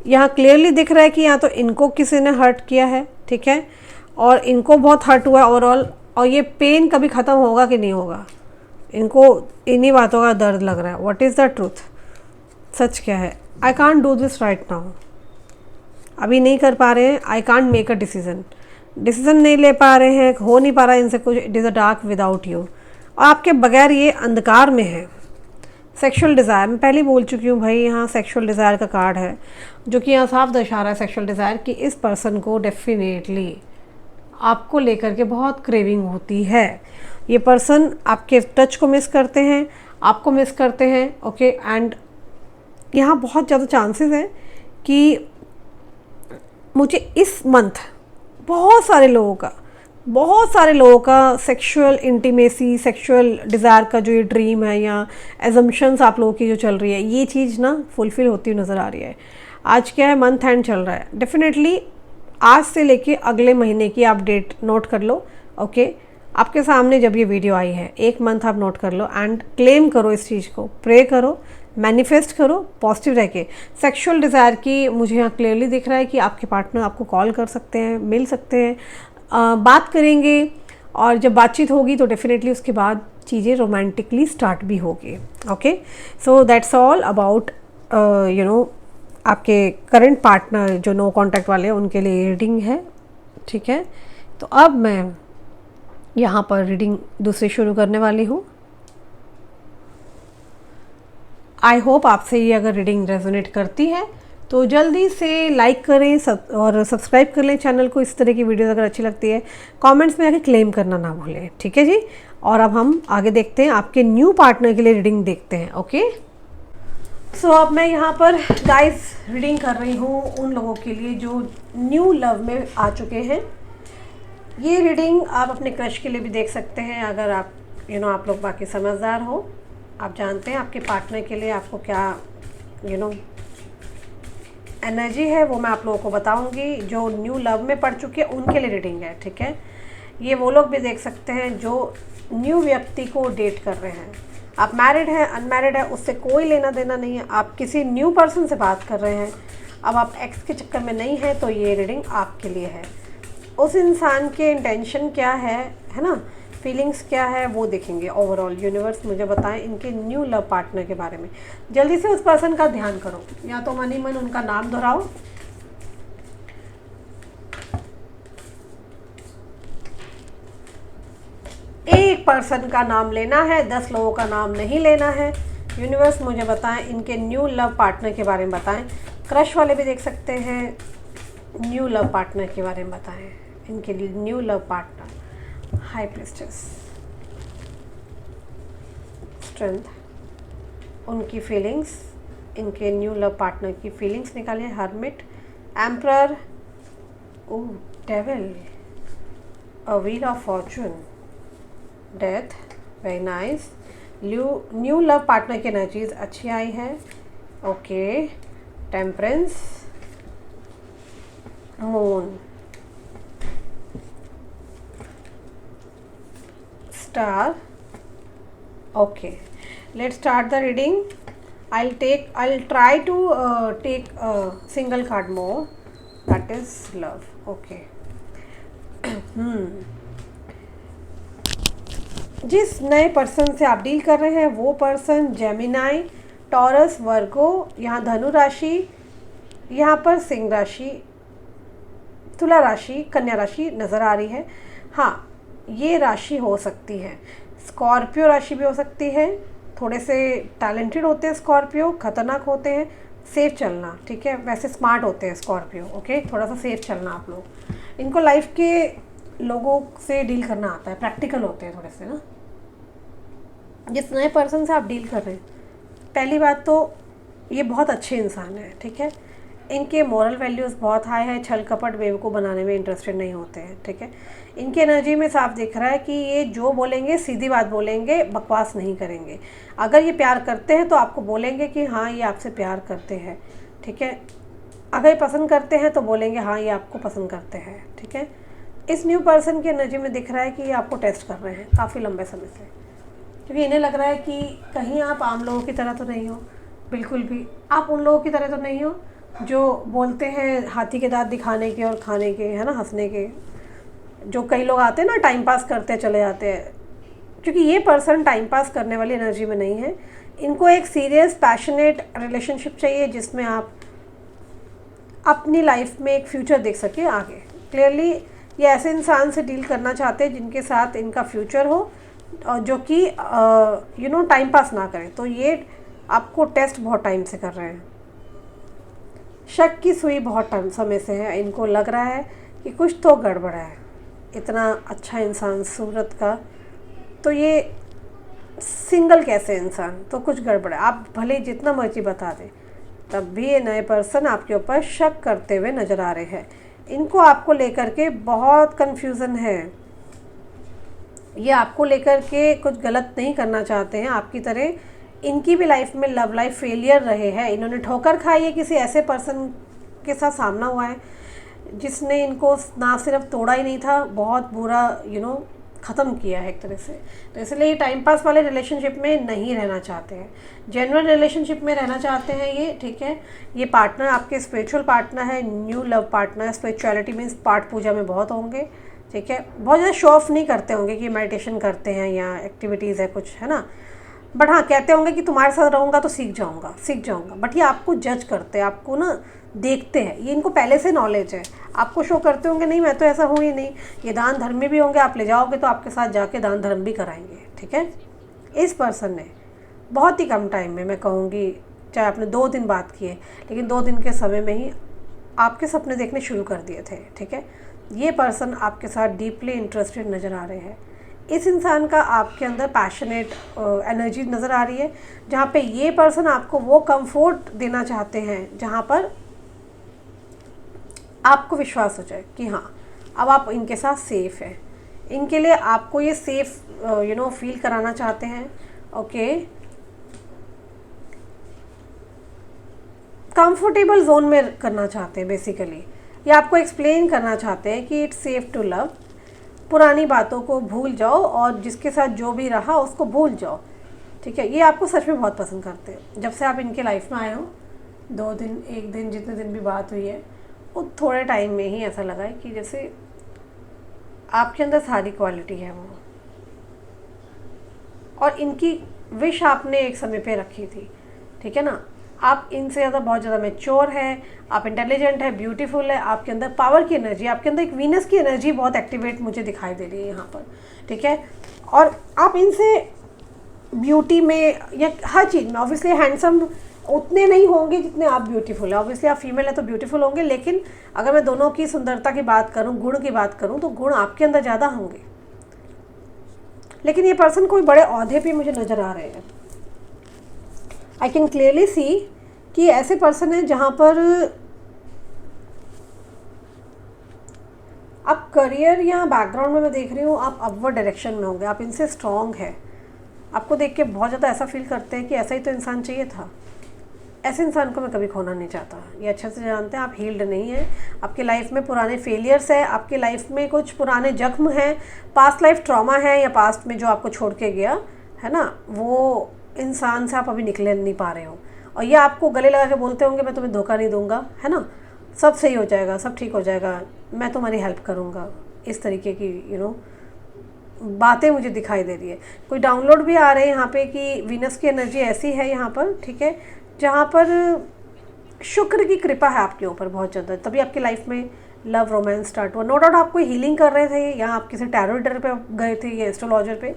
यहाँ क्लियरली दिख रहा है कि यहाँ तो इनको किसी ने हर्ट किया है, ठीक है, और इनको बहुत हर्ट हुआ ओवरऑल, और ये पेन कभी ख़त्म होगा कि नहीं होगा, इनको इन्हीं बातों का दर्द लग रहा है। व्हाट इज़ द ट्रूथ, सच क्या है। I can't do this right now, अभी नहीं कर पा रहे हैं। I can't make a decision नहीं ले पा रहे हैं, हो नहीं पा रहा है इनसे कुछ। It is a dark without you, और आपके बगैर ये अंधकार में है। सेक्सुअल डिज़ायर, मैं पहले बोल चुकी हूँ भाई, यहाँ सेक्सुअल डिज़ायर का कार्ड है, जो कि यहाँ साफ दर्शा रहा है सेक्सुअल डिज़ायर कि इस पर्सन को डेफिनेटली आपको लेकर के बहुत क्रेविंग होती है। ये पर्सन आपके टच को मिस करते हैं, आपको मिस करते हैं। ओके एंड यहाँ बहुत ज़्यादा चांसेस हैं कि मुझे इस मंथ बहुत सारे लोगों का सेक्सुअल इंटीमेसी, सेक्सुअल डिज़ायर का जो ये ड्रीम है या एजम्पशंस आप लोगों की जो चल रही है, ये चीज़ ना फुलफ़िल होती हुई नज़र आ रही है। आज क्या है, मंथ एंड चल रहा है। डेफिनेटली आज से लेके अगले महीने की आप डेट नोट कर लो। ओके आपके सामने जब ये वीडियो आई है, एक मंथ आप नोट कर लो एंड क्लेम करो इस चीज़ को, प्रे करो, मैनिफेस्ट करो, पॉजिटिव रह के। सेक्शुअल डिज़ायर की मुझे यहाँ क्लियरली दिख रहा है कि आपके पार्टनर आपको कॉल कर सकते हैं, मिल सकते हैं, बात करेंगे, और जब बातचीत होगी तो डेफिनेटली उसके बाद चीज़ें रोमांटिकली स्टार्ट भी होगी। Okay so that's all about आपके करंट पार्टनर जो नो कॉन्टैक्ट वाले हैं उनके लिए रीडिंग है, ठीक है। तो अब मैं यहाँ पर रीडिंग दूसरी शुरू करने वाली हूँ। आई होप आपसे ये अगर रीडिंग रेजोनेट करती है तो जल्दी से लाइक करें और सब्सक्राइब कर लें चैनल को। इस तरह की वीडियोस अगर अच्छी लगती है कमेंट्स में आके क्लेम करना ना भूलें, ठीक है जी। और अब हम आगे देखते हैं, आपके न्यू पार्टनर के लिए रीडिंग देखते हैं। ओके सो अब मैं यहाँ पर गाइस रीडिंग कर रही हूँ उन लोगों के लिए जो न्यू लव में आ चुके हैं। ये रीडिंग आप अपने क्रश के लिए भी देख सकते हैं, अगर आप आप लोग बाकी समझदार हो, आप जानते हैं आपके पार्टनर के लिए आपको क्या एनर्जी है, वो मैं आप लोगों को बताऊंगी। जो न्यू लव में पड़ चुके हैं उनके लिए रीडिंग है, ठीक है। ये वो लोग भी देख सकते हैं जो न्यू व्यक्ति को डेट कर रहे हैं। आप मैरिड हैं, अनमैरिड है, उससे कोई लेना देना नहीं है, आप किसी न्यू पर्सन से बात कर रहे हैं, अब आप एक्स के चक्कर में नहीं है, तो ये रीडिंग आपके लिए है। उस इंसान के इंटेंशन क्या है ना, फीलिंग्स क्या है वो देखेंगे। ओवरऑल यूनिवर्स मुझे बताएं इनके न्यू लव पार्टनर के बारे में। जल्दी से उस पर्सन का ध्यान करो, या तो मन ही मन उनका नाम दोहराओ, एक पर्सन का नाम लेना है, 10 लोगों का नाम नहीं लेना है। यूनिवर्स मुझे बताएं इनके न्यू लव पार्टनर के बारे में बताएं। क्रश वाले भी देख सकते हैं, न्यू लव पार्टनर के बारे में बताएं, इनके new love partner. High priestess, strength, उनकी फीलिंग्स, इनके न्यू लव पार्टनर की फीलिंग्स निकालिए। Hermit, emperor, oh devil, a wheel of Fortune, death, very nice. New love partner की एनर्जीज अच्छी आई है। Okay, temperance, moon, star. Okay, let's start the reading. I'll try to take a single card more, that is love. Okay. जिस नए person से आप deal कर रहे हैं वो पर्सन जेमिनाई, टॉरस, वर्गो, यहाँ धनु राशि, यहाँ पर सिंह राशि, तुला राशि, कन्या राशि नज़र आ रही है। हाँ, ये राशि हो सकती है, स्कॉर्पियो राशि भी हो सकती है। थोड़े से टैलेंटेड होते हैं स्कॉर्पियो, खतरनाक होते हैं, सेफ चलना, ठीक है। वैसे स्मार्ट होते हैं स्कॉर्पियो, ओके, थोड़ा सा सेफ चलना आप लोग। इनको लाइफ के लोगों से डील करना आता है, प्रैक्टिकल होते हैं थोड़े से ना। जिस नए पर्सन से आप डील कर रहे हैं, पहली बात तो ये बहुत अच्छे इंसान है, ठीक है। इनके मॉरल वैल्यूज़ बहुत हाई है, छल कपट बेवकूफ़ बनाने में इंटरेस्टेड नहीं होते हैं, ठीक है। इनकी एनर्जी में साफ दिख रहा है कि ये जो बोलेंगे सीधी बात बोलेंगे, बकवास नहीं करेंगे। अगर ये प्यार करते हैं तो आपको बोलेंगे कि हाँ ये आपसे प्यार करते हैं, ठीक है। अगर ये पसंद करते हैं तो बोलेंगे हाँ ये आपको पसंद करते हैं, ठीक है। इस न्यू पर्सन की एनर्जी में दिख रहा है कि ये आपको टेस्ट कर रहे हैं काफ़ी लंबे समय से, क्योंकि इन्हें लग रहा है कि कहीं आप आम लोगों की तरह तो नहीं हो, बिल्कुल भी आप उन लोगों की तरह तो नहीं हो जो बोलते हैं हाथी के दांत दिखाने के और खाने के, है ना, हंसने के। जो कई लोग आते हैं ना, टाइम पास करते चले जाते हैं, क्योंकि ये पर्सन टाइम पास करने वाली एनर्जी में नहीं है। इनको एक सीरियस पैशनेट रिलेशनशिप चाहिए जिसमें आप अपनी लाइफ में एक फ्यूचर देख सके आगे। क्लियरली ये ऐसे इंसान से डील करना चाहते हैं जिनके साथ इनका फ्यूचर हो और जो कि टाइम पास ना करें। तो ये आपको टेस्ट बहुत टाइम से कर रहे हैं, शक की सुई बहुत टाइम समय से है। इनको लग रहा है कि कुछ तो गड़बड़ है। इतना अच्छा इंसान सूरत का, तो ये सिंगल कैसे इंसान, तो कुछ गड़बड़ है। आप भले जितना मर्जी बता दें तब भी ये नए पर्सन आपके ऊपर शक करते हुए नज़र आ रहे हैं। इनको आपको लेकर के बहुत कन्फ्यूज़न है। ये आपको लेकर के कुछ गलत नहीं करना चाहते हैं आपकी तरह। इनकी भी लाइफ में लव लाइफ फेलियर रहे हैं। इन्होंने ठोकर खाई है, किसी ऐसे पर्सन के साथ सामना हुआ है जिसने इनको ना सिर्फ तोड़ा ही नहीं था, बहुत बुरा ख़त्म किया है एक तरह से। तो इसलिए ये टाइम पास वाले रिलेशनशिप में नहीं रहना चाहते हैं, जेन्युइन रिलेशनशिप में रहना चाहते हैं ये, ठीक है। ये पार्टनर आपके स्पिरिचुअल पार्टनर है, new love partner. Spirituality means पाठ पूजा में बहुत होंगे, ठीक है। बहुत ज़्यादा शो ऑफ नहीं करते होंगे कि मेडिटेशन करते हैं या एक्टिविटीज़ है कुछ, है ना। बट हाँ, कहते होंगे कि तुम्हारे साथ रहूँगा तो सीख जाऊँगा। बट ये आपको जज करते हैं, आपको ना देखते हैं, ये इनको पहले से नॉलेज है। आपको शो करते होंगे नहीं मैं तो ऐसा हूँ ही नहीं। ये दान धर्मी भी होंगे, आप ले जाओगे तो आपके साथ जाके दान धर्म भी कराएंगे, ठीक है। इस पर्सन ने बहुत ही कम टाइम में, मैं कहूँगी चाहे आपने 2 दिन बात किए, लेकिन 2 दिन के समय में ही आपके सपने देखने शुरू कर दिए थे, ठीक है। ये पर्सन आपके साथ डीपली इंटरेस्टेड नज़र आ रहे हैं। इस इंसान का आपके अंदर पैशनेट एनर्जी नज़र आ रही है, जहाँ पे ये पर्सन आपको वो कंफर्ट देना चाहते हैं जहाँ पर आपको विश्वास हो जाए कि हाँ अब आप इनके साथ सेफ़ हैं। इनके लिए आपको ये सेफ़ फील कराना चाहते हैं, ओके। कंफर्टेबल जोन में करना चाहते हैं बेसिकली। ये आपको एक्सप्लेन करना चाहते हैं कि इट्स सेफ़ टू लव। पुरानी बातों को भूल जाओ और जिसके साथ जो भी रहा उसको भूल जाओ, ठीक है। ये आपको सच में बहुत पसंद करते हैं। जब से आप इनके लाइफ में आए हो, 2 दिन 1 दिन जितने दिन भी बात हुई है, वो थोड़े टाइम में ही ऐसा लगा है कि जैसे आपके अंदर सारी क्वालिटी है वो, और इनकी विश आपने एक समय पे रखी थी, ठीक है ना। आप इनसे ज़्यादा बहुत ज़्यादा मैच्योर है, आप इंटेलिजेंट है, ब्यूटीफुल है, आपके अंदर पावर की एनर्जी, आपके अंदर एक वीनस की एनर्जी बहुत एक्टिवेट मुझे दिखाई दे रही है यहाँ पर, ठीक है। और आप इनसे ब्यूटी में या हर चीज़ में ऑब्वियसली हैंडसम उतने नहीं होंगे जितने आप ब्यूटीफुल है। ऑब्वियसली आप फीमेल है तो ब्यूटीफुल होंगे, लेकिन अगर मैं दोनों की सुंदरता की बात करूँ, गुण की बात करूँ, तो गुण आपके अंदर ज़्यादा होंगे। लेकिन ये पर्सन कोई बड़े औहदे पे मुझे नज़र आ रहे हैं। आई कैन क्लियरली सी कि ऐसे पर्सन है जहाँ पर आप करियर या बैकग्राउंड में मैं देख रही हूँ आप अपवर्ड डायरेक्शन में होंगे, आप इनसे स्ट्रॉन्ग है। आपको देख के बहुत ज़्यादा ऐसा फील करते हैं कि ऐसा ही तो इंसान चाहिए था। ऐसे इंसान को मैं कभी खोना नहीं चाहता। ये अच्छे से जानते हैं आप हील्ड नहीं हैं, आपकी लाइफ में पुराने फेलियर्स है, आपकी लाइफ में कुछ पुराने जख्म हैं, पास्ट लाइफ ट्रॉमा है, या पास्ट में जो आपको छोड़ के गया है ना, वो इंसान से आप अभी निकले नहीं पा रहे हो। और ये आपको गले लगा के बोलते होंगे मैं तुम्हें धोखा नहीं दूंगा, है ना, सब सही हो जाएगा, सब ठीक हो जाएगा, मैं तुम्हारी हेल्प करूँगा। इस तरीके की बातें मुझे दिखाई दे रही है। कोई डाउनलोड भी आ रहे हैं यहाँ पे कि वीनस की एनर्जी ऐसी है यहाँ पर, ठीक है, जहाँ पर शुक्र की कृपा है आपके ऊपर बहुत ज़्यादा, तभी आपकी लाइफ में लव रोमांस स्टार्ट हुआ। नो डाउट आप कोई हीलिंग कर रहे थे या आप किसी टैरो रीडर पे गए थे या एस्ट्रोलॉजर पे,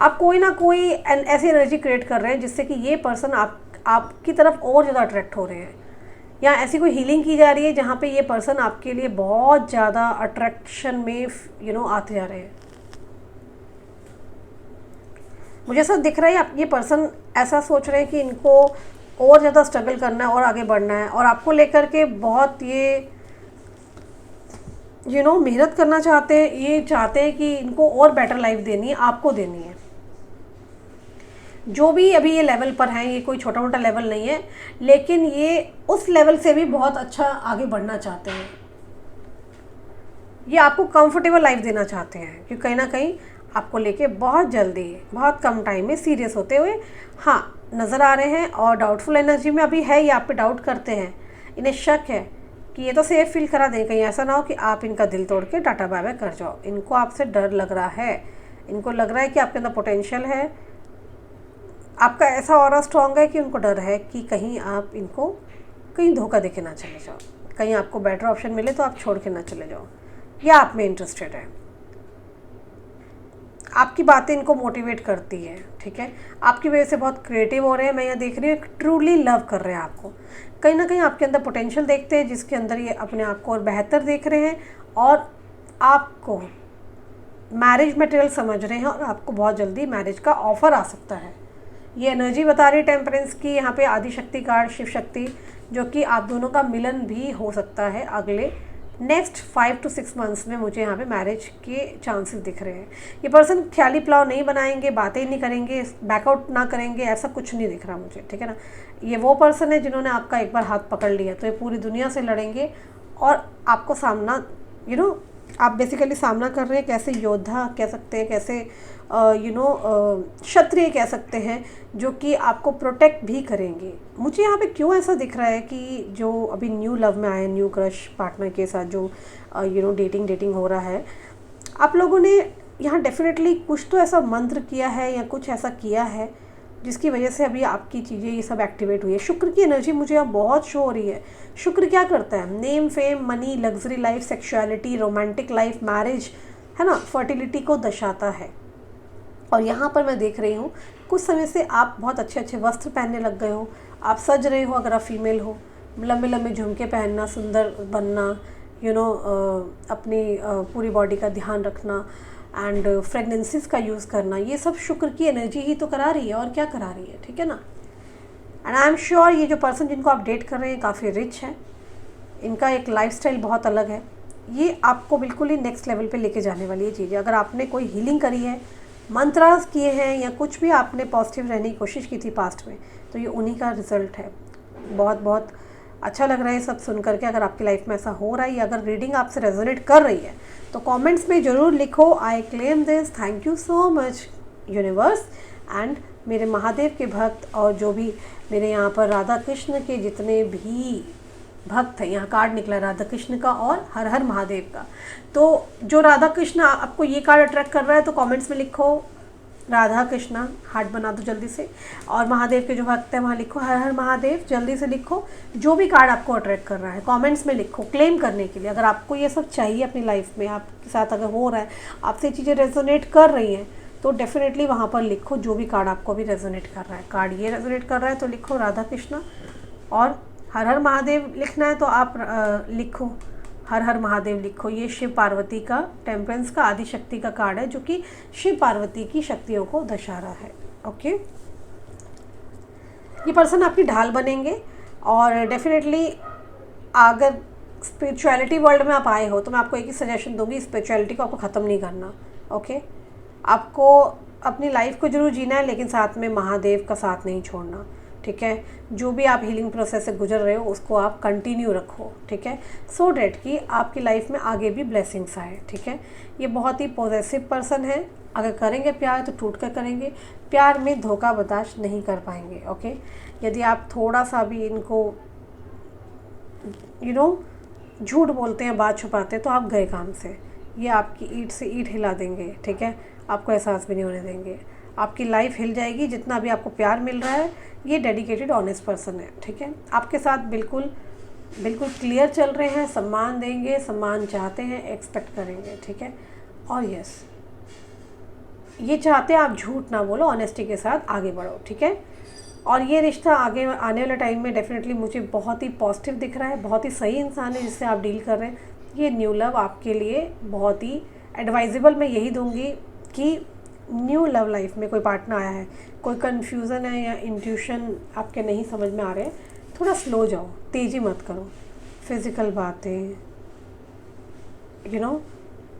आप कोई ना कोई ऐसी एनर्जी क्रिएट कर रहे हैं जिससे कि ये पर्सन आपकी तरफ और ज़्यादा अट्रैक्ट हो रहे हैं, या ऐसी कोई हीलिंग की जा रही है जहाँ पे ये पर्सन आपके लिए बहुत ज़्यादा अट्रैक्शन में आते जा रहे हैं। मुझे ऐसा दिख रहा है आप ये पर्सन ऐसा सोच रहे हैं कि इनको और ज़्यादा स्ट्रगल करना है और आगे बढ़ना है, और आपको लेकर के बहुत ये मेहनत करना चाहते हैं। ये चाहते हैं कि इनको और बेटर लाइफ देनी है, आपको देनी है। जो भी अभी ये लेवल पर हैं, ये कोई छोटा मोटा लेवल नहीं है, लेकिन ये उस लेवल से भी बहुत अच्छा आगे बढ़ना चाहते हैं। ये आपको कंफर्टेबल लाइफ देना चाहते हैं, क्योंकि कहीं ना कहीं आपको लेके बहुत जल्दी बहुत कम टाइम में सीरियस होते हुए नज़र आ रहे हैं। और डाउटफुल एनर्जी में अभी है, ये आप पे डाउट करते हैं, इन्हें शक है कि ये तो सेफ फील करा दें, कहीं ऐसा ना हो कि आप इनका दिल तोड़ के टाटा बाय बाय कर जाओ। इनको आपसे डर लग रहा है, इनको लग रहा है कि आपके अंदर पोटेंशियल है, आपका ऐसा ऑरा स्ट्रॉन्ग है कि उनको डर है कि कहीं आप इनको कहीं धोखा देके ना चले जाओ, कहीं आपको बेटर ऑप्शन मिले तो आप छोड़ के ना चले जाओ, या आप में इंटरेस्टेड है। आपकी बातें इनको मोटिवेट करती है, ठीक है, आपकी वजह से बहुत क्रिएटिव हो रहे हैं। मैं यहाँ देख रही हूँ ट्रूली लव कर रहे हैं आपको, कहीं ना कहीं आपके अंदर पोटेंशियल देखते हैं जिसके अंदर ये अपने आप को और बेहतर देख रहे हैं, और आपको मैरिज मटेरियल समझ रहे हैं, और आपको बहुत जल्दी मैरिज का ऑफर आ सकता है। ये एनर्जी बता रही है टेम्परेंस की, यहाँ पे आदिशक्ति कार्ड, शिव शक्ति, जो कि आप दोनों का मिलन भी हो सकता है अगले नेक्स्ट 5 to 6 मंथ्स में। मुझे यहाँ पे मैरिज के चांसेस दिख रहे हैं। ये पर्सन ख्याली पुलाव नहीं बनाएंगे, बातें नहीं करेंगे, बैकआउट ना करेंगे, ऐसा कुछ नहीं दिख रहा मुझे, ठीक है ना। ये वो पर्सन है जिन्होंने आपका एक बार हाथ पकड़ लिया तो ये पूरी दुनिया से लड़ेंगे, और आपको सामना आप बेसिकली सामना कर रहे हैं, कैसे योद्धा कह सकते हैं, कैसे क्षत्रिय कह सकते हैं, जो कि आपको प्रोटेक्ट भी करेंगे। मुझे यहाँ पे क्यों ऐसा दिख रहा है कि जो अभी न्यू लव में आए, न्यू क्रश पार्टनर के साथ जो डेटिंग हो रहा है, आप लोगों ने यहाँ डेफिनेटली कुछ तो ऐसा मंत्र किया है या कुछ ऐसा किया है जिसकी वजह से अभी आपकी चीज़ें ये सब एक्टिवेट हुई है। शुक्र की एनर्जी मुझे अब बहुत शो हो रही है। शुक्र क्या करता है? Name, fame, money, luxury life, sexuality, romantic life, marriage, है ना, फर्टिलिटी को दर्शाता है। और यहाँ पर मैं देख रही हूँ कुछ समय से आप बहुत अच्छे अच्छे वस्त्र पहनने लग गए हो, आप सज रहे हो। अगर आप फीमेल हो, लंबे लंबे झुमके पहनना, सुंदर बनना, अपनी पूरी बॉडी का ध्यान रखना, एंड फ्रेगनेंसेस का यूज़ करना, ये सब शुक्र की एनर्जी ही तो करा रही है, और क्या करा रही है, ठीक है ना। एंड आई एम श्योर ये जो पर्सन जिनको आप डेट कर रहे हैं काफ़ी रिच है, इनका एक लाइफस्टाइल बहुत अलग है। ये आपको बिल्कुल ही नेक्स्ट लेवल पे लेके जाने वाली है चीज़ें। अगर आपने कोई हीलिंग करी है, मंत्रास किए हैं, या कुछ भी आपने पॉजिटिव रहने की कोशिश की थी पास्ट में, तो ये उन्हीं का रिजल्ट है। बहुत बहुत अच्छा लग रहा है सब सुन करके। अगर आपकी लाइफ में ऐसा हो रहा है, या अगर रीडिंग आपसे रेजोनेट कर रही है, तो कमेंट्स में ज़रूर लिखो, I claim this, thank you so much universe. And मेरे महादेव के भक्त, और जो भी मेरे यहाँ पर राधा कृष्ण के जितने भी भक्त हैं, यहाँ कार्ड निकला राधा कृष्ण का और हर हर महादेव का। तो जो राधा कृष्ण आपको ये कार्ड अट्रैक्ट कर रहा है, तो कमेंट्स में लिखो राधा कृष्णा हार्ट बना दो जल्दी से। और महादेव के जो भक्त हैं वहाँ लिखो हर हर महादेव, जल्दी से लिखो। जो भी कार्ड आपको अट्रैक्ट कर रहा है कमेंट्स में लिखो क्लेम करने के लिए। अगर आपको ये सब चाहिए अपनी लाइफ में, आपके साथ अगर हो रहा है, आपसे चीज़ें रेजोनेट कर रही हैं, तो डेफिनेटली वहाँ पर लिखो जो भी कार्ड आपको भी रेजोनेट कर रहा है। कार्ड ये रेजोनेट कर रहा है तो लिखो राधा कृष्णा, और हर हर महादेव लिखना है तो आप लिखो हर हर महादेव लिखो। ये शिव पार्वती का, टेम्परेंस का, आदि शक्ति का कार्ड है जो कि शिव पार्वती की शक्तियों को दर्शा रहा है। ओके, ये पर्सन आपकी ढाल बनेंगे। और डेफिनेटली अगर स्पिरिचुअलिटी वर्ल्ड में आप आए हो तो मैं आपको एक ही सजेशन दूंगी, स्पिरिचुअलिटी को आपको ख़त्म नहीं करना। ओके, आपको अपनी लाइफ को जरूर जीना है लेकिन साथ में महादेव का साथ नहीं छोड़ना। ठीक है, जो भी आप हीलिंग प्रोसेस से गुजर रहे हो उसको आप कंटिन्यू रखो। ठीक है, सो डैट कि आपकी लाइफ में आगे भी ब्लेसिंग्स आए। ठीक है, ये बहुत ही पॉजिटिव पर्सन है। अगर करेंगे प्यार तो टूट कर करेंगे, प्यार में धोखा बर्दाश्त नहीं कर पाएंगे। ओके, यदि आप थोड़ा सा भी इनको झूठ बोलते हैं, बात छुपाते हैं, तो आप गए काम से। ये आपकी ईंट से ईंट हिला देंगे। ठीक है, आपको एहसास भी नहीं होने देंगे, आपकी लाइफ हिल जाएगी। जितना भी आपको प्यार मिल रहा है, ये डेडिकेटेड ऑनेस्ट पर्सन है। ठीक है, आपके साथ बिल्कुल क्लियर चल रहे हैं, सम्मान देंगे, सम्मान चाहते हैं, एक्सपेक्ट करेंगे। ठीक है, और यस, ये चाहते हैं आप झूठ ना बोलो, ऑनेस्टी के साथ आगे बढ़ो। ठीक है, और ये रिश्ता आगे आने वाले टाइम में डेफिनेटली मुझे बहुत ही पॉजिटिव दिख रहा है। बहुत ही सही इंसान है जिससे आप डील कर रहे हैं। ये न्यू लव आपके लिए बहुत ही एडवाइजेबल मैं यही दूंगी कि न्यू लव लाइफ में कोई पार्टनर आया है, कोई कन्फ्यूज़न है या इंट्यूशन आपके नहीं समझ में आ रहे हैं, थोड़ा स्लो जाओ, तेज़ी मत करो। फिज़िकल बातें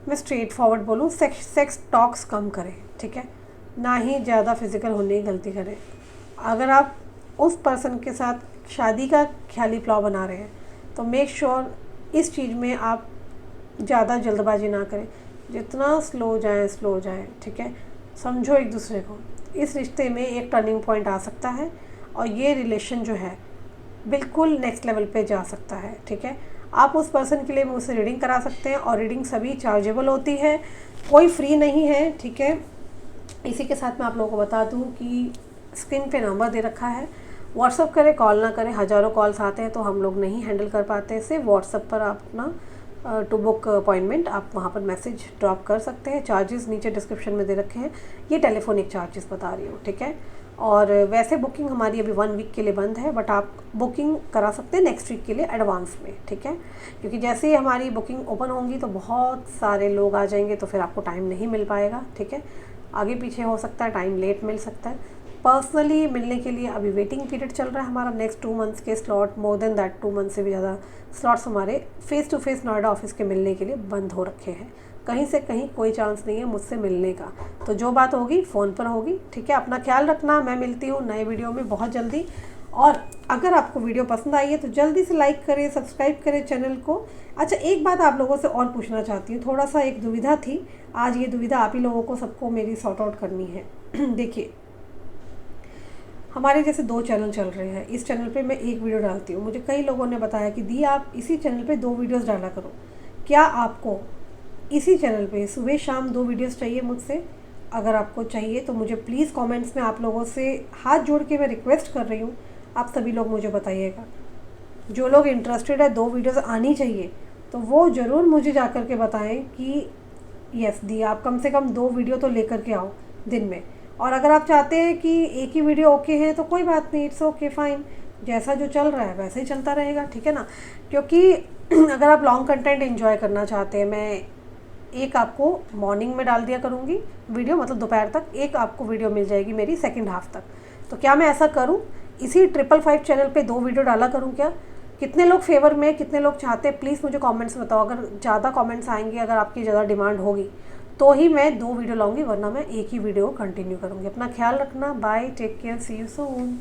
मैं स्ट्रेट फॉरवर्ड बोलूँ, सेक्स टॉक्स कम करें। ठीक है, ना ही ज़्यादा फिज़िकल होने की गलती करें। अगर आप उस पर्सन के साथ शादी का ख्याली प्लान बना रहे हैं तो मेक श्योर इस चीज़ में आप ज़्यादा जल्दबाजी ना करें, जितना स्लो जाए। ठीक है, समझो एक दूसरे को। इस रिश्ते में एक टर्निंग पॉइंट आ सकता है और ये रिलेशन जो है बिल्कुल नेक्स्ट लेवल पे जा सकता है। ठीक है, आप उस पर्सन के लिए मुझसे रीडिंग करा सकते हैं और रीडिंग सभी चार्जेबल होती है, कोई फ्री नहीं है। ठीक है, इसी के साथ मैं आप लोगों को बता दूं कि स्क्रीन पे नंबर दे रखा है, व्हाट्सअप करें, कॉल ना करें। हज़ारों कॉल्स आते हैं तो हम लोग नहीं हैंडल कर पाते। सिर्फ व्हाट्सअप पर आप अपना टू बुक अपॉइंटमेंट आप वहाँ पर मैसेज ड्रॉप कर सकते हैं। चार्जेस नीचे डिस्क्रिप्शन में दे रखे हैं, ये टेलीफोनिक चार्जेस बता रही हूँ। ठीक है, और वैसे बुकिंग हमारी अभी 1 वीक के लिए बंद है, बट आप बुकिंग करा सकते हैं नेक्स्ट वीक के लिए एडवांस में। ठीक है, क्योंकि जैसे ही हमारी बुकिंग ओपन होंगी तो बहुत सारे लोग आ जाएंगे तो फिर आपको टाइम नहीं मिल पाएगा। ठीक है, आगे पीछे हो सकता है, टाइम लेट मिल सकता है। पर्सनली मिलने के लिए अभी वेटिंग पीरियड चल रहा है हमारा, नेक्स्ट 2 मंथ्स के slot, more than that 2 month से भी ज़्यादा स्लॉट्स हमारे face to face Noida office के मिलने के लिए बंद हो रखे हैं। कहीं से कहीं कोई चांस नहीं है मुझसे मिलने का, तो जो बात होगी फ़ोन पर होगी। ठीक है, अपना ख्याल रखना। मैं मिलती हूँ नए वीडियो में बहुत जल्दी। और अगर आपको वीडियो पसंद आई है तो जल्दी से लाइक करें, सब्सक्राइब करें चैनल को। अच्छा, एक बात आप लोगों से और पूछना चाहती हूँ, थोड़ा सा एक दुविधा थी, आज ये दुविधा आप ही लोगों को सबको मेरी सॉर्ट आउट करनी है। देखिए, हमारे जैसे 2 चैनल चल रहे हैं। इस चैनल पे मैं एक वीडियो डालती हूँ, मुझे कई लोगों ने बताया कि दी आप इसी चैनल पे 2 वीडियोस डाला करो। क्या आपको इसी चैनल पे सुबह शाम 2 वीडियोस चाहिए मुझसे? अगर आपको चाहिए तो मुझे प्लीज़ कमेंट्स में आप लोगों से हाथ जोड़ के मैं रिक्वेस्ट कर रही हूँ, आप सभी लोग मुझे बताइएगा। जो लोग इंटरेस्टेड है 2 वीडियोज़ आनी चाहिए तो वो ज़रूर मुझे जा कर के बताएँ कि यस दी आप कम से कम 2 वीडियो तो लेकर के आओ दिन में। और अगर आप चाहते हैं कि एक ही वीडियो ओके है तो कोई बात नहीं, इट्स ओके फाइन, जैसा जो चल रहा है वैसे ही चलता रहेगा। ठीक है ना, क्योंकि अगर आप लॉन्ग कंटेंट एंजॉय करना चाहते हैं, मैं एक आपको मॉर्निंग में डाल दिया करूँगी वीडियो, मतलब दोपहर तक, एक आपको वीडियो मिल जाएगी मेरी सेकंड हाफ तक। तो क्या मैं ऐसा करूँ, इसी 555 चैनल पे 2 वीडियो डाला करूँ क्या? कितने लोग फेवर में, कितने लोग चाहते हैं, प्लीज़ मुझे कमेंट्स बताओ। अगर ज़्यादा कमेंट्स आएंगे, अगर आपकी ज़्यादा डिमांड होगी तो ही मैं 2 वीडियो लाऊंगी, वरना मैं एक ही वीडियो कंटिन्यू करूँगी। अपना ख्याल रखना, bye, take care, see you soon.